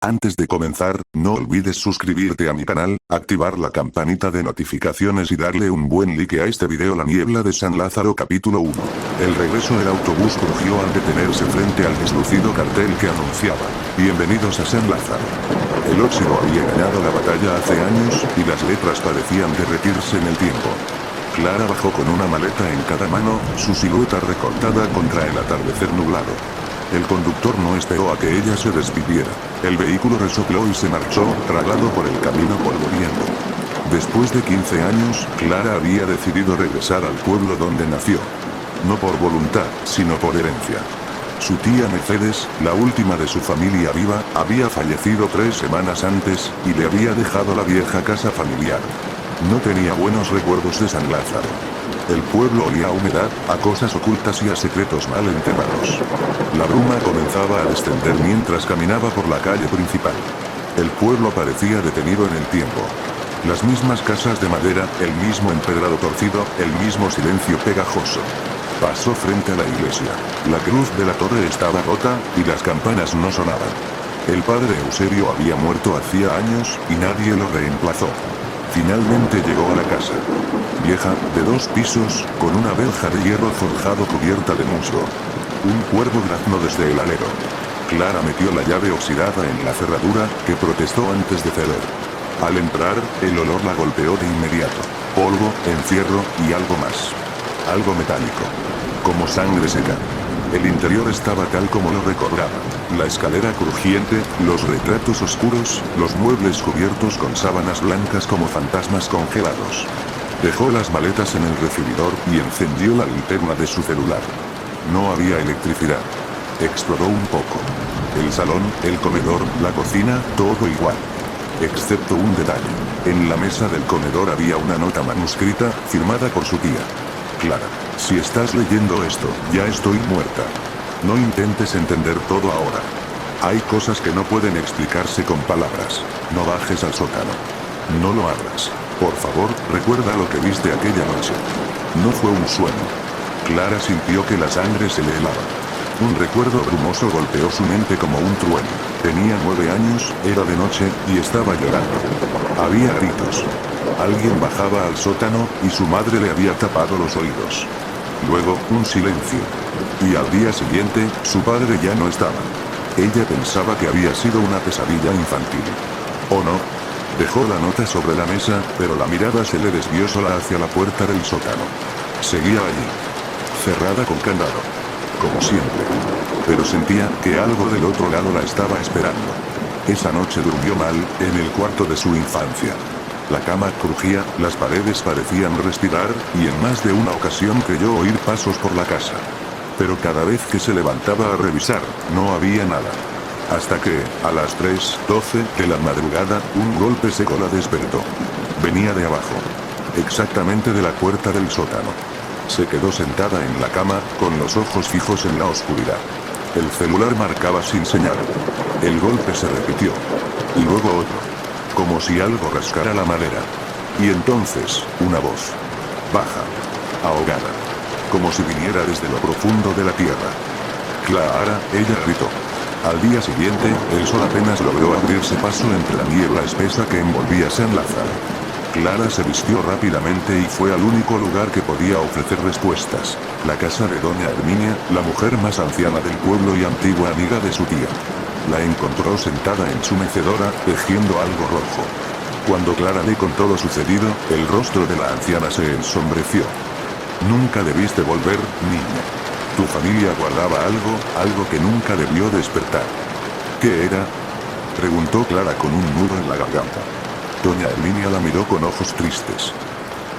Antes de comenzar, no olvides suscribirte a mi canal, activar la campanita de notificaciones y darle un buen like a este video. La niebla de San Lázaro capítulo 1. El regreso del autobús crujió al detenerse frente al deslucido cartel que anunciaba: "Bienvenidos a San Lázaro". El óxido había ganado la batalla hace años, y las letras parecían derretirse en el tiempo. Clara bajó con una maleta en cada mano, su silueta recortada contra el atardecer nublado. El conductor no esperó a que ella se despidiera. El vehículo resopló y se marchó, tragado por el camino polvoriento. Después de 15 años, Clara había decidido regresar al pueblo donde nació. No por voluntad, sino por herencia. Su tía Mercedes, la última de su familia viva, había fallecido 3 semanas antes, y le había dejado la vieja casa familiar. No tenía buenos recuerdos de San Lázaro. El pueblo olía a humedad, a cosas ocultas y a secretos mal enterrados. La bruma comenzaba a descender mientras caminaba por la calle principal. El pueblo parecía detenido en el tiempo. Las mismas casas de madera, el mismo empedrado torcido, el mismo silencio pegajoso. Pasó frente a la iglesia. La cruz de la torre estaba rota, y las campanas no sonaban. El padre Eusebio había muerto hacía años, y nadie lo reemplazó. Finalmente llegó a la casa. Vieja, de 2 pisos, con una verja de hierro forjado cubierta de musgo. Un cuervo graznó desde el alero. Clara metió la llave oxidada en la cerradura, que protestó antes de ceder. Al entrar, el olor la golpeó de inmediato. Polvo, encierro, y algo más. Algo metálico. Como sangre seca. El interior estaba tal como lo recordaba. La escalera crujiente, los retratos oscuros, los muebles cubiertos con sábanas blancas como fantasmas congelados. Dejó las maletas en el recibidor y encendió la linterna de su celular. No había electricidad. Exploró un poco. El salón, el comedor, la cocina, todo igual. Excepto un detalle. En la mesa del comedor había una nota manuscrita, firmada por su tía. Clara, si estás leyendo esto, ya estoy muerta. No intentes entender todo ahora. Hay cosas que no pueden explicarse con palabras. No bajes al sótano. No lo hagas. Por favor, recuerda lo que viste aquella noche. No fue un sueño. Clara sintió que la sangre se le helaba. Un recuerdo brumoso golpeó su mente como un trueno. Tenía 9 años, era de noche, y estaba llorando. Había gritos. Alguien bajaba al sótano, y su madre le había tapado los oídos. Luego, un silencio. Y al día siguiente, su padre ya no estaba. Ella pensaba que había sido una pesadilla infantil. ¿O no? Dejó la nota sobre la mesa, pero la mirada se le desvió sola hacia la puerta del sótano. Seguía allí. Cerrada con candado. Como siempre. Pero sentía que algo del otro lado la estaba esperando. Esa noche durmió mal, en el cuarto de su infancia. La cama crujía, las paredes parecían respirar, y en más de una ocasión creyó oír pasos por la casa. Pero cada vez que se levantaba a revisar, no había nada. Hasta que, a las 3:12 de la madrugada, un golpe seco la despertó. Venía de abajo. Exactamente de la puerta del sótano. Se quedó sentada en la cama, con los ojos fijos en la oscuridad. El celular marcaba sin señal. El golpe se repitió. Y luego otro. Como si algo rascara la madera. Y entonces, una voz. Baja. Ahogada. Como si viniera desde lo profundo de la tierra. Clara, ella gritó. Al día siguiente, el sol apenas logró abrirse paso entre la niebla espesa que envolvía San Lázaro. Clara se vistió rápidamente y fue al único lugar que podía ofrecer respuestas. La casa de doña Herminia, la mujer más anciana del pueblo y antigua amiga de su tía. La encontró sentada en su mecedora, tejiendo algo rojo. Cuando Clara le contó lo sucedido, el rostro de la anciana se ensombreció. Nunca debiste volver, niña. Tu familia guardaba algo que nunca debió despertar. ¿Qué era? Preguntó Clara con un nudo en la garganta. Doña Herminia la miró con ojos tristes.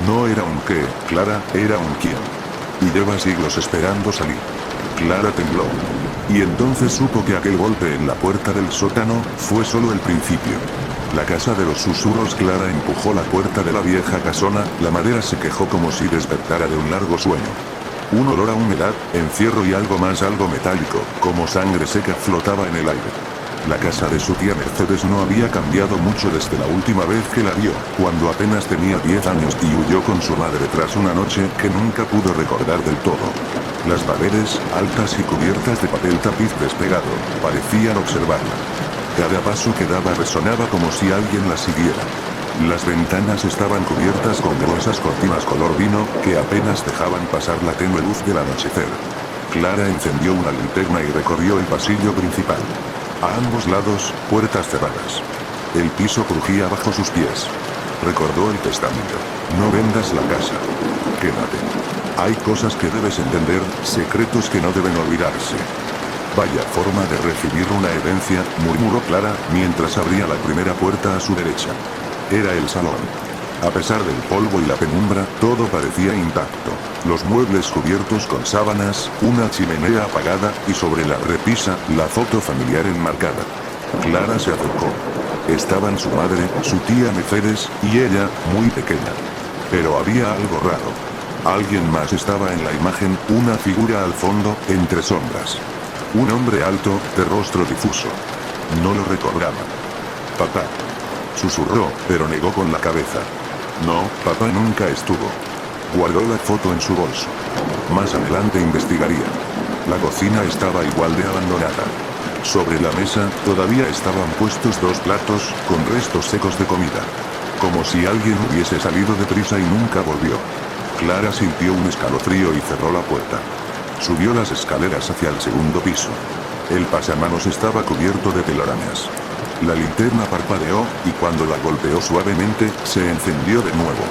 No era un qué, Clara, era un quién. Y lleva siglos esperando salir. Clara tembló. Y entonces supo que aquel golpe en la puerta del sótano fue solo el principio. La casa de los susurros. Clara empujó la puerta de la vieja casona, la madera se quejó como si despertara de un largo sueño. Un olor a humedad, encierro y algo más, algo metálico, como sangre seca, flotaba en el aire. La casa de su tía Mercedes no había cambiado mucho desde la última vez que la vio, cuando apenas tenía 10 años y huyó con su madre tras una noche que nunca pudo recordar del todo. Las paredes, altas y cubiertas de papel tapiz despegado, parecían observarla. Cada paso que daba resonaba como si alguien la siguiera. Las ventanas estaban cubiertas con gruesas cortinas color vino, que apenas dejaban pasar la tenue luz del anochecer. Clara encendió una linterna y recorrió el pasillo principal. A ambos lados, puertas cerradas. El piso crujía bajo sus pies. Recordó el testamento. No vendas la casa. Quédate. Hay cosas que debes entender, secretos que no deben olvidarse. Vaya forma de recibir una herencia, murmuró Clara, mientras abría la primera puerta a su derecha. Era el salón. A pesar del polvo y la penumbra, todo parecía intacto. Los muebles cubiertos con sábanas, una chimenea apagada, y sobre la repisa, la foto familiar enmarcada. Clara se acercó. Estaban su madre, su tía Mercedes, y ella, muy pequeña. Pero había algo raro. Alguien más estaba en la imagen, una figura al fondo, entre sombras. Un hombre alto, de rostro difuso. No lo recordaba. Papá. Susurró, pero negó con la cabeza. No, papá nunca estuvo. Guardó la foto en su bolso. Más adelante investigaría. La cocina estaba igual de abandonada. Sobre la mesa, todavía estaban puestos dos platos, con restos secos de comida. Como si alguien hubiese salido deprisa y nunca volvió. Clara sintió un escalofrío y cerró la puerta. Subió las escaleras hacia el segundo piso. El pasamanos estaba cubierto de telarañas. La linterna parpadeó, y cuando la golpeó suavemente, se encendió de nuevo.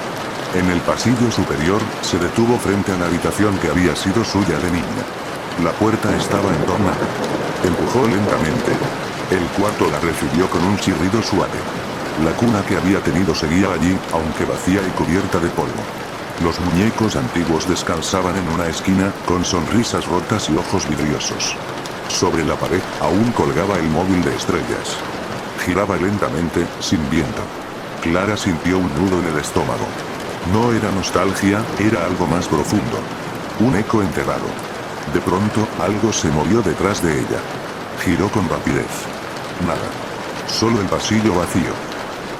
En el pasillo superior, se detuvo frente a la habitación que había sido suya de niña. La puerta estaba entornada. Empujó lentamente. El cuarto la recibió con un chirrido suave. La cuna que había tenido seguía allí, aunque vacía y cubierta de polvo. Los muñecos antiguos descansaban en una esquina, con sonrisas rotas y ojos vidriosos. Sobre la pared, aún colgaba el móvil de estrellas. Giraba lentamente, sin viento. Clara sintió un nudo en el estómago. No era nostalgia, era algo más profundo. Un eco enterrado. De pronto, algo se movió detrás de ella. Giró con rapidez. Nada. Solo el pasillo vacío.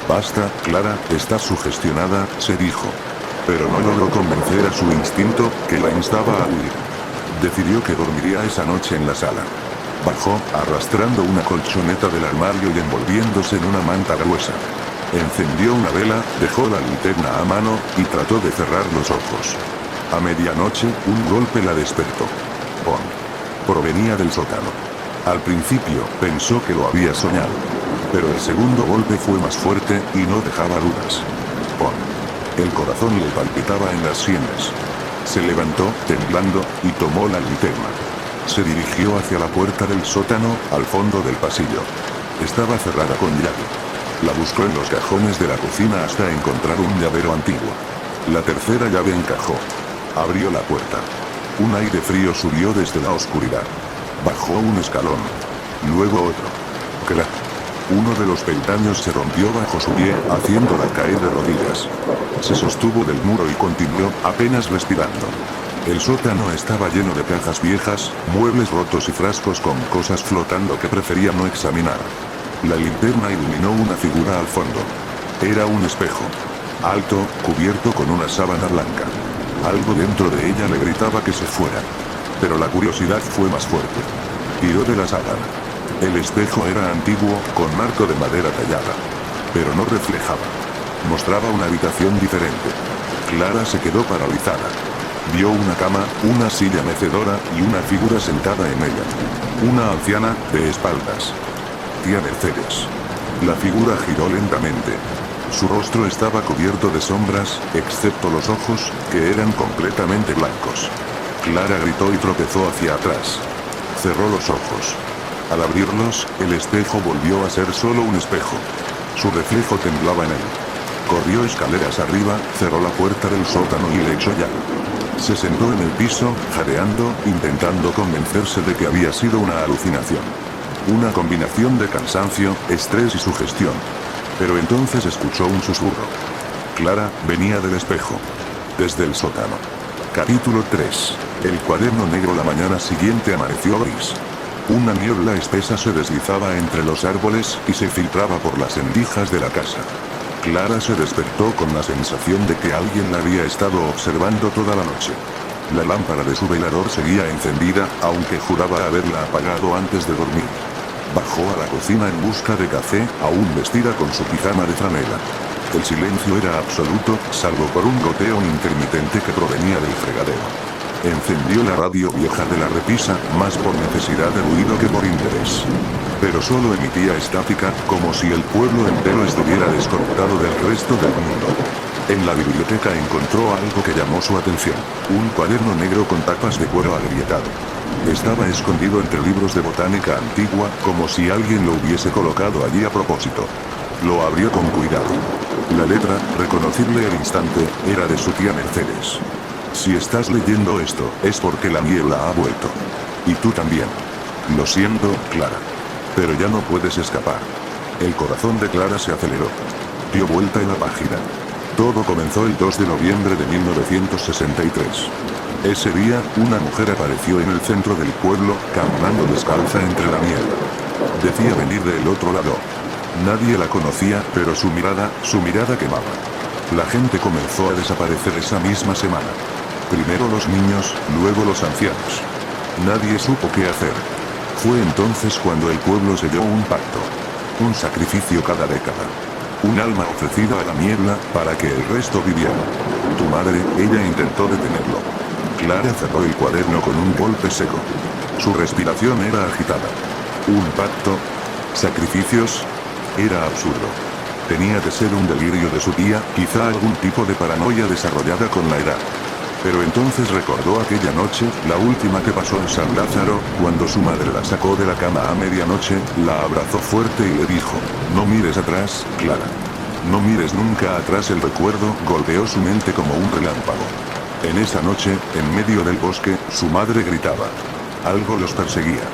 Basta, Clara, estás sugestionada, se dijo. Pero no logró convencer a su instinto, que la instaba a huir. Decidió que dormiría esa noche en la sala. Bajó, arrastrando una colchoneta del armario y envolviéndose en una manta gruesa. Encendió una vela, dejó la linterna a mano, y trató de cerrar los ojos. A medianoche, un golpe la despertó. ¡Pon! Provenía del sótano. Al principio, pensó que lo había soñado. Pero el segundo golpe fue más fuerte, y no dejaba dudas. ¡Pon! El corazón le palpitaba en las sienes. Se levantó, temblando, y tomó la linterna. Se dirigió hacia la puerta del sótano, al fondo del pasillo. Estaba cerrada con llave. La buscó en los cajones de la cocina hasta encontrar un llavero antiguo. La tercera llave encajó. Abrió la puerta. Un aire frío subió desde la oscuridad. Bajó un escalón. Luego otro. ¡Crac! Uno de los peldaños se rompió bajo su pie, haciéndola caer de rodillas. Se sostuvo del muro y continuó, apenas respirando. El sótano estaba lleno de cajas viejas, muebles rotos y frascos con cosas flotando que prefería no examinar. La linterna iluminó una figura al fondo. Era un espejo. Alto, cubierto con una sábana blanca. Algo dentro de ella le gritaba que se fuera. Pero la curiosidad fue más fuerte. Tiró de la sábana. El espejo era antiguo, con marco de madera tallada. Pero no reflejaba. Mostraba una habitación diferente. Clara se quedó paralizada. Vio una cama, una silla mecedora, y una figura sentada en ella. Una anciana, de espaldas. Tía Mercedes. La figura giró lentamente. Su rostro estaba cubierto de sombras, excepto los ojos, que eran completamente blancos. Clara gritó y tropezó hacia atrás. Cerró los ojos. Al abrirlos, el espejo volvió a ser solo un espejo. Su reflejo temblaba en él. Corrió escaleras arriba, cerró la puerta del sótano y le echó llave. Se sentó en el piso, jadeando, intentando convencerse de que había sido una alucinación. Una combinación de cansancio, estrés y sugestión. Pero entonces escuchó un susurro. Clara venía del espejo. Desde el sótano. Capítulo 3. El cuaderno negro. La mañana siguiente amaneció gris. Una niebla espesa se deslizaba entre los árboles, y se filtraba por las rendijas de la casa. Clara se despertó con la sensación de que alguien la había estado observando toda la noche. La lámpara de su velador seguía encendida, aunque juraba haberla apagado antes de dormir. Bajó a la cocina en busca de café, aún vestida con su pijama de franela. El silencio era absoluto, salvo por un goteo intermitente que provenía del fregadero. Encendió la radio vieja de la repisa, más por necesidad de ruido que por interés. Pero solo emitía estática, como si el pueblo entero estuviera desconectado del resto del mundo. En la biblioteca encontró algo que llamó su atención: un cuaderno negro con tapas de cuero agrietado. Estaba escondido entre libros de botánica antigua, como si alguien lo hubiese colocado allí a propósito. Lo abrió con cuidado. La letra, reconocible al instante, era de su tía Mercedes. Si estás leyendo esto, es porque la niebla ha vuelto. Y tú también. Lo siento, Clara. Pero ya no puedes escapar. El corazón de Clara se aceleró. Dio vuelta en la página. Todo comenzó el 2 de noviembre de 1963. Ese día, una mujer apareció en el centro del pueblo, caminando descalza entre la niebla. Decía venir del otro lado. Nadie la conocía, pero su mirada quemaba. La gente comenzó a desaparecer esa misma semana. Primero los niños, luego los ancianos. Nadie supo qué hacer. Fue entonces cuando el pueblo selló un pacto. Un sacrificio cada década. Un alma ofrecida a la niebla, para que el resto viviera. Tu madre, ella intentó detenerlo. Clara cerró el cuaderno con un golpe seco. Su respiración era agitada. ¿Un pacto? ¿Sacrificios? Era absurdo. Tenía que ser un delirio de su tía, quizá algún tipo de paranoia desarrollada con la edad. Pero entonces recordó aquella noche, la última que pasó en San Lázaro, cuando su madre la sacó de la cama a medianoche, la abrazó fuerte y le dijo: no mires atrás, Clara. No mires nunca atrás. El recuerdo golpeó su mente como un relámpago. En esa noche, en medio del bosque, su madre gritaba. Algo los perseguía.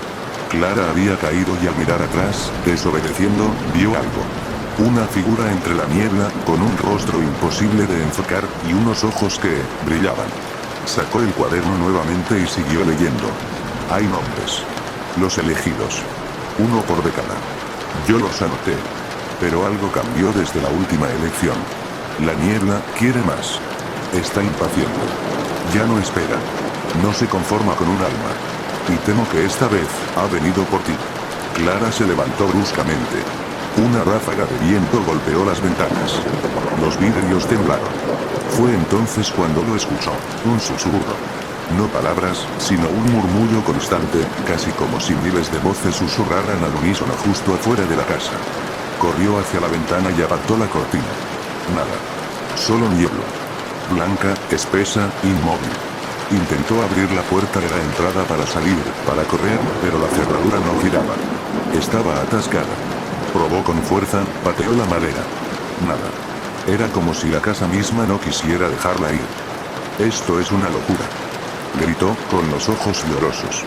Clara había caído y al mirar atrás, desobedeciendo, vio algo. Una figura entre la niebla, con un rostro imposible de enfocar, y unos ojos que brillaban. Sacó el cuaderno nuevamente y siguió leyendo. Hay nombres. Los elegidos. Uno por década. Yo los anoté. Pero algo cambió desde la última elección. La niebla quiere más. Está impaciente. Ya no espera. No se conforma con un alma. Y temo que esta vez, ha venido por ti. Clara se levantó bruscamente. Una ráfaga de viento golpeó las ventanas. Los vidrios temblaron. Fue entonces cuando lo escuchó. Un susurro. No palabras, sino un murmullo constante, casi como si miles de voces susurraran al unísono justo afuera de la casa. Corrió hacia la ventana y apartó la cortina. Nada. Solo niebla. Blanca, espesa, inmóvil. Intentó abrir la puerta de la entrada para salir, para correr, pero la cerradura no giraba. Estaba atascada. Probó con fuerza, pateó la madera. Nada. Era como si la casa misma no quisiera dejarla ir. Esto es una locura. Gritó, con los ojos llorosos.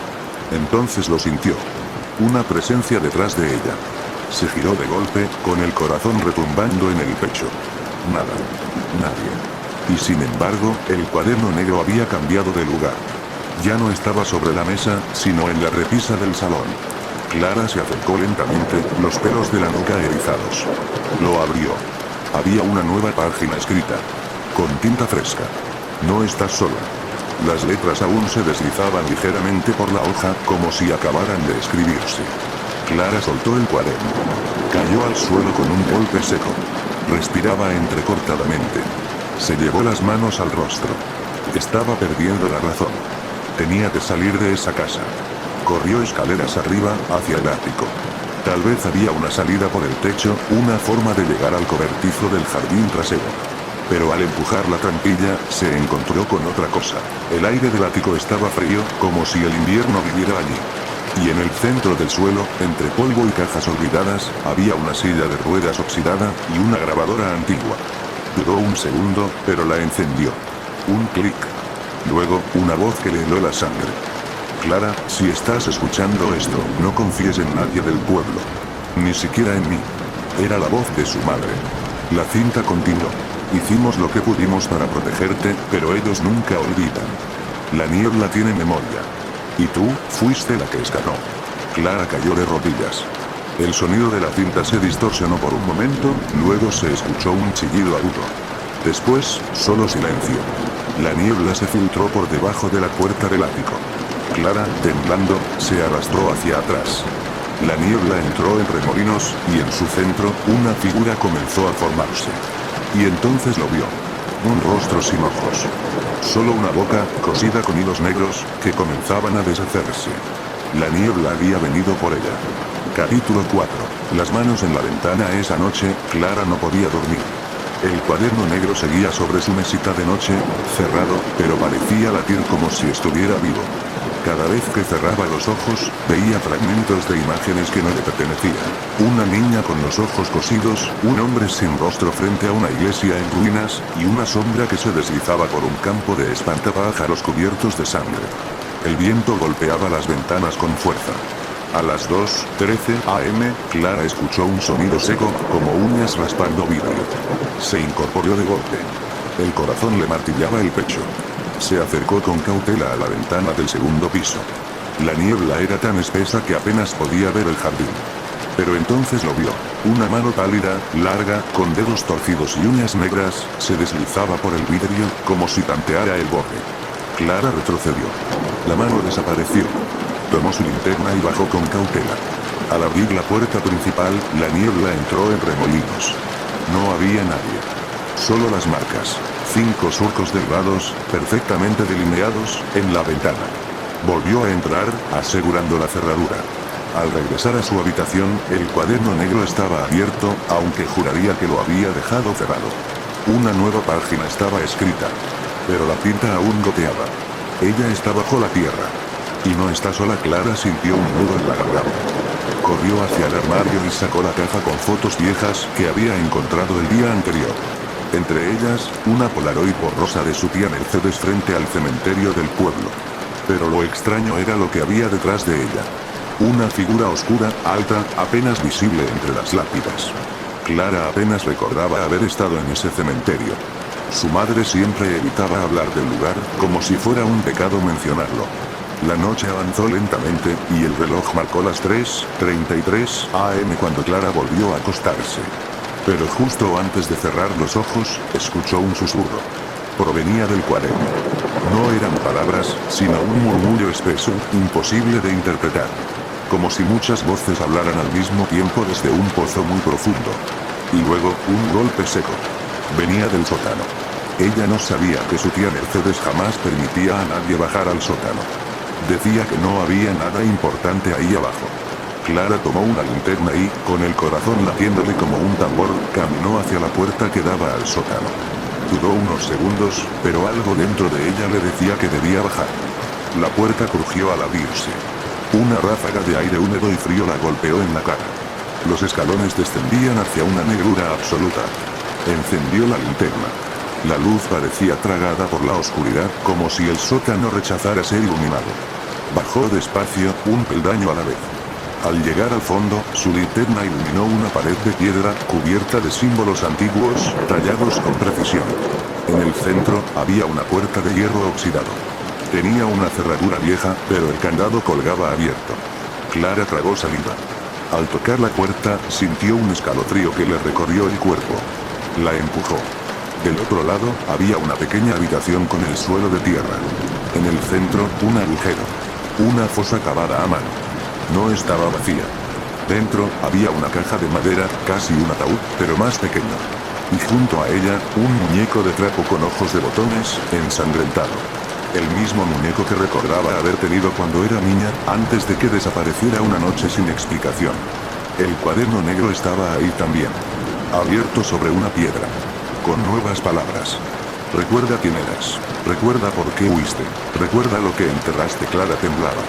Entonces lo sintió. Una presencia detrás de ella. Se giró de golpe, con el corazón retumbando en el pecho. Nada. Nadie. Y sin embargo, el cuaderno negro había cambiado de lugar. Ya no estaba sobre la mesa, sino en la repisa del salón. Clara se acercó lentamente, los pelos de la nuca erizados. Lo abrió. Había una nueva página escrita. Con tinta fresca. No estás sola. Las letras aún se deslizaban ligeramente por la hoja, como si acabaran de escribirse. Clara soltó el cuaderno. Cayó al suelo con un golpe seco. Respiraba entrecortadamente. Se llevó las manos al rostro. Estaba perdiendo la razón. Tenía que salir de esa casa. Corrió escaleras arriba, hacia el ático. Tal vez había una salida por el techo, una forma de llegar al cobertizo del jardín trasero. Pero al empujar la trampilla, se encontró con otra cosa. El aire del ático estaba frío, como si el invierno viviera allí. Y en el centro del suelo, entre polvo y cajas olvidadas, había una silla de ruedas oxidada, y una grabadora antigua. Dudó un segundo, pero la encendió. Un clic. Luego, una voz que le heló la sangre. Clara, si estás escuchando esto, no confíes en nadie del pueblo. Ni siquiera en mí. Era la voz de su madre. La cinta continuó. Hicimos lo que pudimos para protegerte, pero ellos nunca olvidan. La niebla tiene memoria. Y tú, fuiste la que escapó. Clara cayó de rodillas. El sonido de la cinta se distorsionó por un momento, luego se escuchó un chillido agudo. Después, solo silencio. La niebla se filtró por debajo de la puerta del ático. Clara, temblando, se arrastró hacia atrás. La niebla entró en remolinos, y en su centro, una figura comenzó a formarse. Y entonces lo vio. Un rostro sin ojos. Solo una boca, cosida con hilos negros, que comenzaban a deshacerse. La niebla había venido por ella. Capítulo 4. Las manos en la ventana. Esa noche, Clara no podía dormir. El cuaderno negro seguía sobre su mesita de noche, cerrado, pero parecía latir como si estuviera vivo. Cada vez que cerraba los ojos, veía fragmentos de imágenes que no le pertenecían. Una niña con los ojos cosidos, un hombre sin rostro frente a una iglesia en ruinas, y una sombra que se deslizaba por un campo de espantapájaros cubiertos de sangre. El viento golpeaba las ventanas con fuerza. A las 2:13 am, Clara escuchó un sonido seco, como uñas raspando vidrio. Se incorporó de golpe. El corazón le martillaba el pecho. Se acercó con cautela a la ventana del segundo piso. La niebla era tan espesa que apenas podía ver el jardín. Pero entonces lo vio. Una mano pálida, larga, con dedos torcidos y uñas negras, se deslizaba por el vidrio, como si tanteara el borde. Clara retrocedió. La mano desapareció. Tomó su linterna y bajó con cautela. Al abrir la puerta principal, la niebla entró en remolinos. No había nadie. Solo las marcas. 5 surcos delgados, perfectamente delineados, en la ventana. Volvió a entrar, asegurando la cerradura. Al regresar a su habitación, el cuaderno negro estaba abierto, aunque juraría que lo había dejado cerrado. Una nueva página estaba escrita. Pero la tinta aún goteaba. Ella está bajo la tierra. Y no está sola. Clara sintió un nudo en la garganta. Corrió hacia el armario y sacó la caja con fotos viejas que había encontrado el día anterior. Entre ellas, una Polaroid borrosa de su tía Mercedes frente al cementerio del pueblo. Pero lo extraño era lo que había detrás de ella. Una figura oscura, alta, apenas visible entre las lápidas. Clara apenas recordaba haber estado en ese cementerio. Su madre siempre evitaba hablar del lugar, como si fuera un pecado mencionarlo. La noche avanzó lentamente, y el reloj marcó las 3:33 am cuando Clara volvió a acostarse. Pero justo antes de cerrar los ojos, escuchó un susurro. Provenía del cuaderno. No eran palabras, sino un murmullo espeso, imposible de interpretar. Como si muchas voces hablaran al mismo tiempo desde un pozo muy profundo. Y luego, un golpe seco. Venía del sótano. Ella no sabía que su tía Mercedes jamás permitía a nadie bajar al sótano. Decía que no había nada importante ahí abajo. Clara tomó una linterna y, con el corazón latiéndole como un tambor, caminó hacia la puerta que daba al sótano. Dudó unos segundos, pero algo dentro de ella le decía que debía bajar. La puerta crujió al abrirse. Una ráfaga de aire húmedo y frío la golpeó en la cara. Los escalones descendían hacia una negrura absoluta. Encendió la linterna. La luz parecía tragada por la oscuridad, como si el sótano rechazara ser iluminado. Bajó despacio, un peldaño a la vez. Al llegar al fondo, su linterna iluminó una pared de piedra, cubierta de símbolos antiguos, tallados con precisión. En el centro, había una puerta de hierro oxidado. Tenía una cerradura vieja, pero el candado colgaba abierto. Clara tragó saliva. Al tocar la puerta, sintió un escalofrío que le recorrió el cuerpo. La empujó. Del otro lado, había una pequeña habitación con el suelo de tierra. En el centro, un agujero. Una fosa cavada a mano. No estaba vacía. Dentro, había una caja de madera, casi un ataúd, pero más pequeño. Y junto a ella, un muñeco de trapo con ojos de botones, ensangrentado. El mismo muñeco que recordaba haber tenido cuando era niña, antes de que desapareciera una noche sin explicación. El cuaderno negro estaba ahí también. Abierto sobre una piedra. Con nuevas palabras. Recuerda quién eras. Recuerda por qué huiste. Recuerda lo que enterraste. Clara temblaba.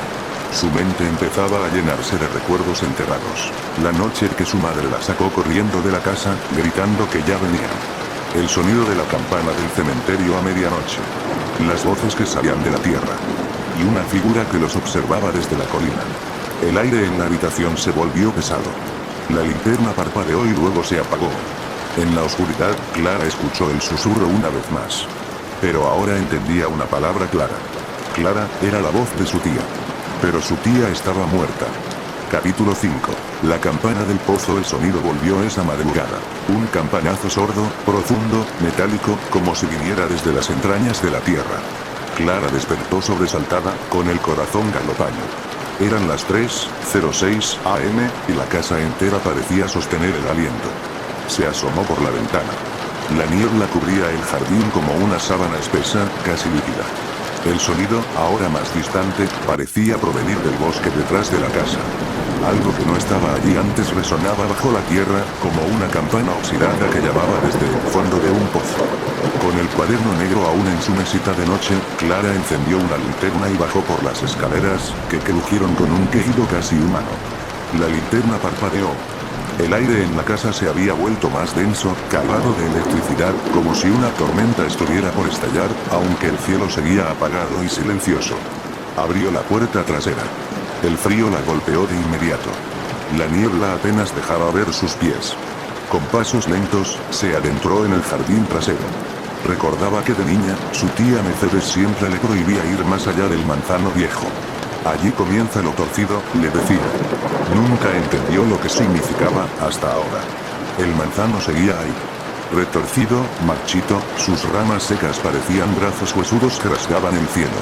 Su mente empezaba a llenarse de recuerdos enterrados. La noche que su madre la sacó corriendo de la casa, gritando que ya venían. El sonido de la campana del cementerio a medianoche. Las voces que salían de la tierra. Y una figura que los observaba desde la colina. El aire en la habitación se volvió pesado. La linterna parpadeó y luego se apagó. En la oscuridad, Clara escuchó el susurro una vez más. Pero ahora entendía una palabra clara. Clara era la voz de su tía. Pero su tía estaba muerta. Capítulo 5. La campana del pozo. El sonido volvió esa madrugada. Un campanazo sordo, profundo, metálico, como si viniera desde las entrañas de la tierra. Clara despertó sobresaltada, con el corazón galopando. Eran las 3:06 am, y la casa entera parecía sostener el aliento. Se asomó por la ventana. La niebla cubría el jardín como una sábana espesa, casi líquida. El sonido, ahora más distante, parecía provenir del bosque detrás de la casa. Algo que no estaba allí antes resonaba bajo la tierra, como una campana oxidada que llamaba desde el fondo de un pozo. Con el cuaderno negro aún en su mesita de noche, Clara encendió una linterna y bajó por las escaleras, que crujieron con un quejido casi humano. La linterna parpadeó. El aire en la casa se había vuelto más denso, cargado de electricidad, como si una tormenta estuviera por estallar, aunque el cielo seguía apagado y silencioso. Abrió la puerta trasera. El frío la golpeó de inmediato. La niebla apenas dejaba ver sus pies. Con pasos lentos, se adentró en el jardín trasero. Recordaba que de niña, su tía Mercedes siempre le prohibía ir más allá del manzano viejo. Allí comienza lo torcido, le decía. Nunca entendió lo que significaba, hasta ahora. El manzano seguía ahí. Retorcido, marchito, sus ramas secas parecían brazos huesudos que rasgaban el cielo.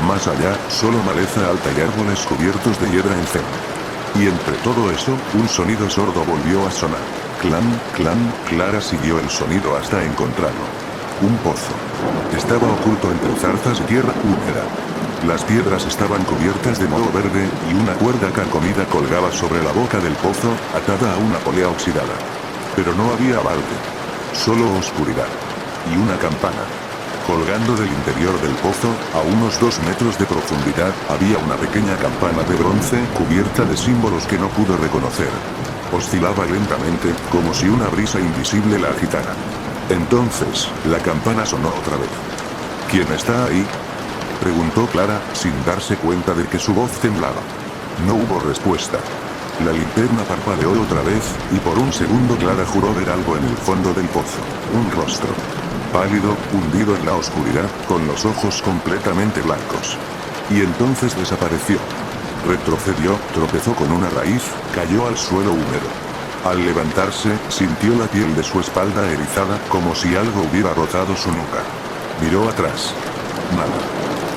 Más allá, solo maleza alta y árboles cubiertos de hiedra en ceno. Y entre todo eso, un sonido sordo volvió a sonar. Clan, clan, Clara siguió el sonido hasta encontrarlo. Un pozo. Estaba oculto entre zarzas y tierra húmeda. Las piedras estaban cubiertas de moho verde, y una cuerda carcomida colgaba sobre la boca del pozo, atada a una polea oxidada. Pero no había balde. Solo oscuridad. Y una campana. Colgando del interior del pozo, a unos 2 metros de profundidad, había una pequeña campana de bronce cubierta de símbolos que no pudo reconocer. Oscilaba lentamente, como si una brisa invisible la agitara. Entonces, la campana sonó otra vez. ¿Quién está ahí?, preguntó Clara, sin darse cuenta de que su voz temblaba. No hubo respuesta. La linterna parpadeó otra vez, y por un segundo Clara juró ver algo en el fondo del pozo. Un rostro. Pálido, hundido en la oscuridad, con los ojos completamente blancos. Y entonces desapareció. Retrocedió, tropezó con una raíz, cayó al suelo húmedo. Al levantarse, sintió la piel de su espalda erizada, como si algo hubiera rozado su nuca. Miró atrás. Nada.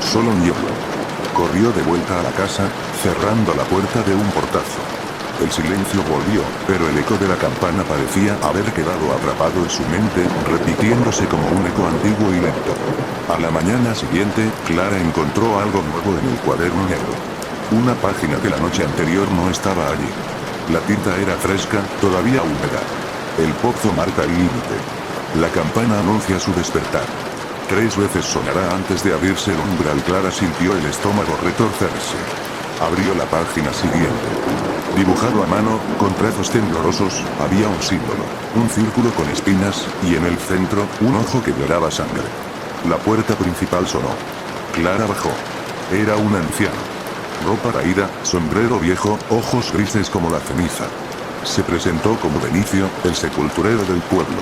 Solo niebla. Corrió de vuelta a la casa, cerrando la puerta de un portazo. El silencio volvió, pero el eco de la campana parecía haber quedado atrapado en su mente, repitiéndose como un eco antiguo y lento. A la mañana siguiente, Clara encontró algo nuevo en el cuaderno negro. Una página de la noche anterior no estaba allí. La tinta era fresca, todavía húmeda. El pozo marca el límite. La campana anuncia su despertar. 3 veces sonará antes de abrirse el umbral. Clara sintió el estómago retorcerse. Abrió la página siguiente. Dibujado a mano, con trazos temblorosos, había un símbolo, un círculo con espinas, y en el centro, un ojo que lloraba sangre. La puerta principal sonó. Clara bajó. Era un anciano. Ropa raída, sombrero viejo, ojos grises como la ceniza. Se presentó como Benicio, el sepulturero del pueblo.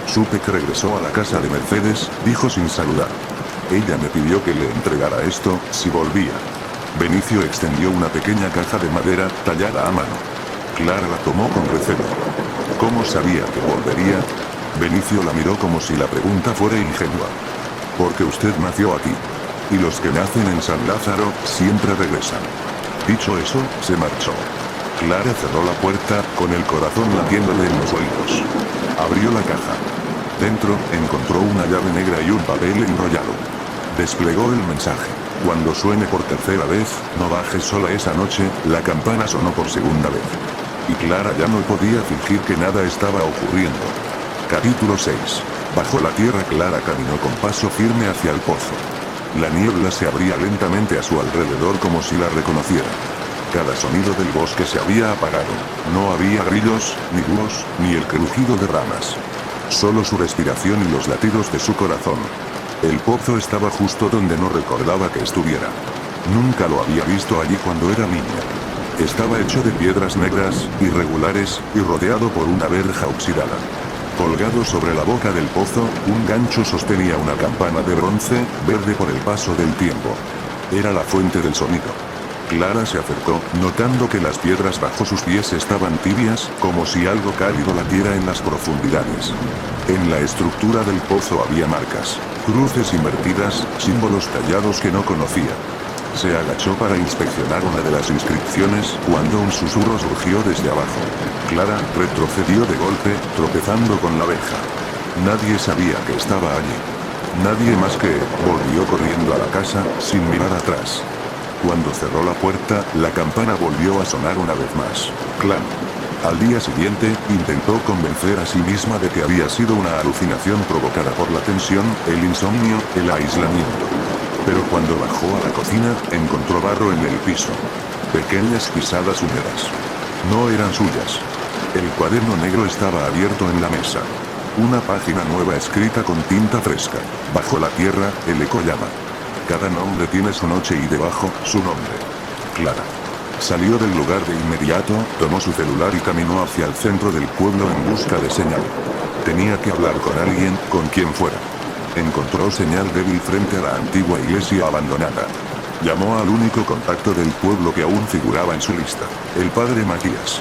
Supe que regresó a la casa de Mercedes, dijo sin saludar. Ella me pidió que le entregara esto, si volvía. Benicio extendió una pequeña caja de madera, tallada a mano. Clara la tomó con recelo. ¿Cómo sabía que volvería? Benicio la miró como si la pregunta fuera ingenua. Porque usted nació aquí. Y los que nacen en San Lázaro, siempre regresan. Dicho eso, se marchó. Clara cerró la puerta, con el corazón latiéndole en los oídos. Abrió la caja. Dentro, encontró una llave negra y un papel enrollado. Desplegó el mensaje. Cuando suene por tercera vez, no bajes sola esa noche. La campana sonó por segunda vez. Y Clara ya no podía fingir que nada estaba ocurriendo. Capítulo 6. Bajo la tierra. Clara caminó con paso firme hacia el pozo. La niebla se abría lentamente a su alrededor como si la reconociera. Cada sonido del bosque se había apagado. No había grillos, ni búhos, ni el crujido de ramas. Solo su respiración y los latidos de su corazón. El pozo estaba justo donde no recordaba que estuviera. Nunca lo había visto allí cuando era niña. Estaba hecho de piedras negras, irregulares, y rodeado por una verja oxidada. Colgado sobre la boca del pozo, un gancho sostenía una campana de bronce, verde por el paso del tiempo. Era la fuente del sonido. Clara se acercó, notando que las piedras bajo sus pies estaban tibias, como si algo cálido latiera en las profundidades. En la estructura del pozo había marcas, cruces invertidas, símbolos tallados que no conocía. Se agachó para inspeccionar una de las inscripciones, cuando un susurro surgió desde abajo. Clara retrocedió de golpe, tropezando con la verja. Nadie sabía que estaba allí. Nadie más que volvió corriendo a la casa, sin mirar atrás. Cuando cerró la puerta, la campana volvió a sonar una vez más. Clan. Al día siguiente, intentó convencer a sí misma de que había sido una alucinación provocada por la tensión, el insomnio, el aislamiento. Pero cuando bajó a la cocina, encontró barro en el piso. Pequeñas pisadas húmedas. No eran suyas. El cuaderno negro estaba abierto en la mesa. Una página nueva escrita con tinta fresca. Bajo la tierra, el eco llama. Cada nombre tiene su noche y debajo, su nombre. Clara. Salió del lugar de inmediato, tomó su celular y caminó hacia el centro del pueblo en busca de señal. Tenía que hablar con alguien, con quien fuera. Encontró señal débil frente a la antigua iglesia abandonada. Llamó al único contacto del pueblo que aún figuraba en su lista, el padre Matías.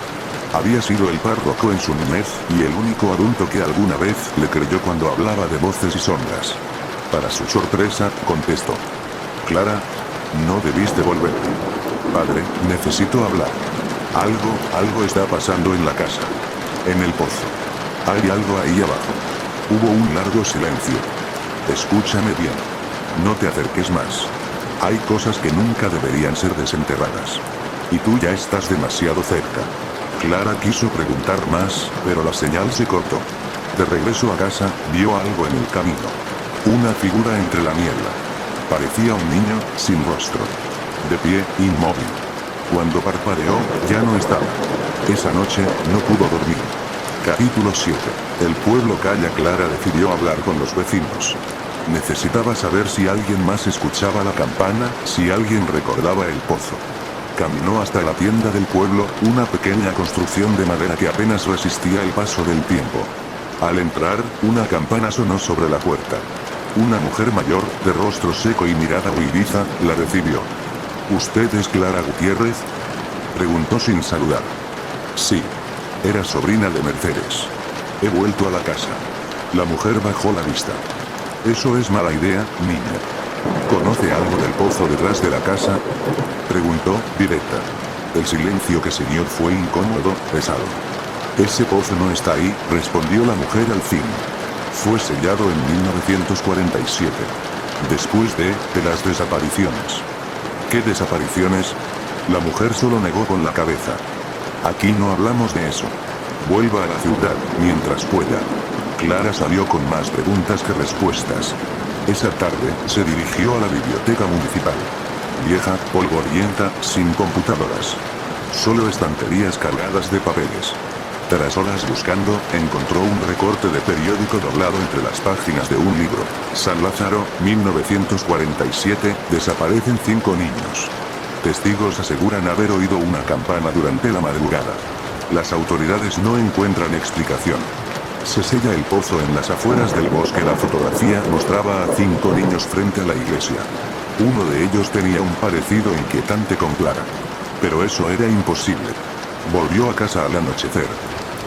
Había sido el párroco en su niñez, y el único adulto que alguna vez le creyó cuando hablaba de voces y sombras. Para su sorpresa, contestó. Clara, no debiste volver. Padre, necesito hablar. Algo está pasando en la casa. En el pozo. Hay algo ahí abajo. Hubo un largo silencio. Escúchame bien. No te acerques más. Hay cosas que nunca deberían ser desenterradas. Y tú ya estás demasiado cerca. Clara quiso preguntar más, pero la señal se cortó. De regreso a casa, vio algo en el camino. Una figura entre la niebla. Parecía un niño, sin rostro. De pie, inmóvil. Cuando parpadeó, ya no estaba. Esa noche, no pudo dormir. Capítulo 7. El pueblo calla. Clara decidió hablar con los vecinos. Necesitaba saber si alguien más escuchaba la campana, si alguien recordaba el pozo. Caminó hasta la tienda del pueblo, una pequeña construcción de madera que apenas resistía el paso del tiempo. Al entrar, una campana sonó sobre la puerta. Una mujer mayor, de rostro seco y mirada huidiza, la recibió. ¿Usted es Clara Gutiérrez?, preguntó sin saludar. Sí. Era sobrina de Mercedes. He vuelto a la casa. La mujer bajó la vista. Eso es mala idea, niña. ¿Conoce algo del pozo detrás de la casa?, preguntó, directa. El silencio que siguió fue incómodo, pesado. Ese pozo no está ahí, respondió la mujer al fin. Fue sellado en 1947. Después de las desapariciones. ¿Qué desapariciones? La mujer solo negó con la cabeza. Aquí no hablamos de eso. Vuelva a la ciudad, mientras pueda. Clara salió con más preguntas que respuestas. Esa tarde, se dirigió a la biblioteca municipal. Vieja, polvorienta, sin computadoras. Solo estanterías cargadas de papeles. Tras horas buscando, encontró un recorte de periódico doblado entre las páginas de un libro. San Lázaro, 1947, desaparecen 5 niños. Testigos aseguran haber oído una campana durante la madrugada. Las autoridades no encuentran explicación. Se sella el pozo en las afueras del bosque. La fotografía mostraba a 5 niños frente a la iglesia. Uno de ellos tenía un parecido inquietante con Clara. Pero eso era imposible. Volvió a casa al anochecer.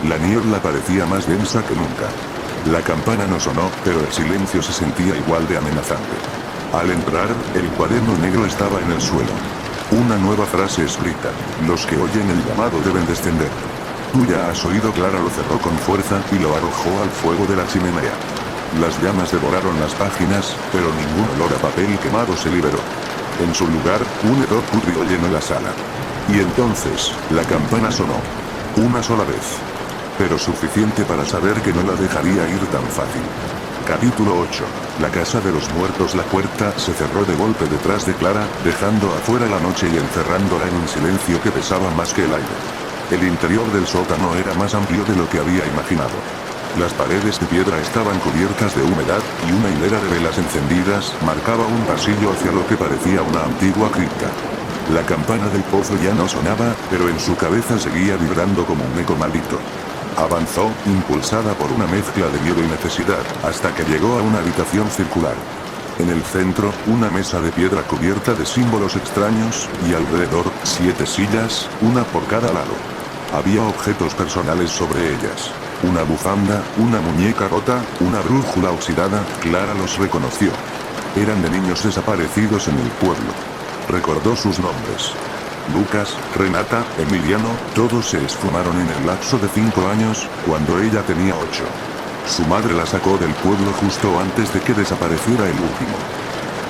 La niebla parecía más densa que nunca. La campana no sonó, pero el silencio se sentía igual de amenazante. Al entrar, el cuaderno negro estaba en el suelo. Una nueva frase escrita. Los que oyen el llamado deben descender. Tú ya has oído. Clara lo cerró con fuerza y lo arrojó al fuego de la chimenea. Las llamas devoraron las páginas, pero ningún olor a papel quemado se liberó. En su lugar, un hedor pútrido llenó la sala. Y entonces, la campana sonó. Una sola vez. Pero suficiente para saber que no la dejaría ir tan fácil. Capítulo 8. La casa de los muertos. La puerta se cerró de golpe detrás de Clara, dejando afuera la noche y encerrándola en un silencio que pesaba más que el aire. El interior del sótano era más amplio de lo que había imaginado. Las paredes de piedra estaban cubiertas de humedad, y una hilera de velas encendidas marcaba un pasillo hacia lo que parecía una antigua cripta. La campana del pozo ya no sonaba, pero en su cabeza seguía vibrando como un eco maldito. Avanzó, impulsada por una mezcla de miedo y necesidad, hasta que llegó a una habitación circular. En el centro, una mesa de piedra cubierta de símbolos extraños, y alrededor, 7 sillas, una por cada lado. Había objetos personales sobre ellas. Una bufanda, una muñeca rota, una brújula oxidada. Clara los reconoció. Eran de niños desaparecidos en el pueblo. Recordó sus nombres. Lucas, Renata, Emiliano, todos se esfumaron en el lapso de 5 años, cuando ella tenía 8. Su madre la sacó del pueblo justo antes de que desapareciera el último.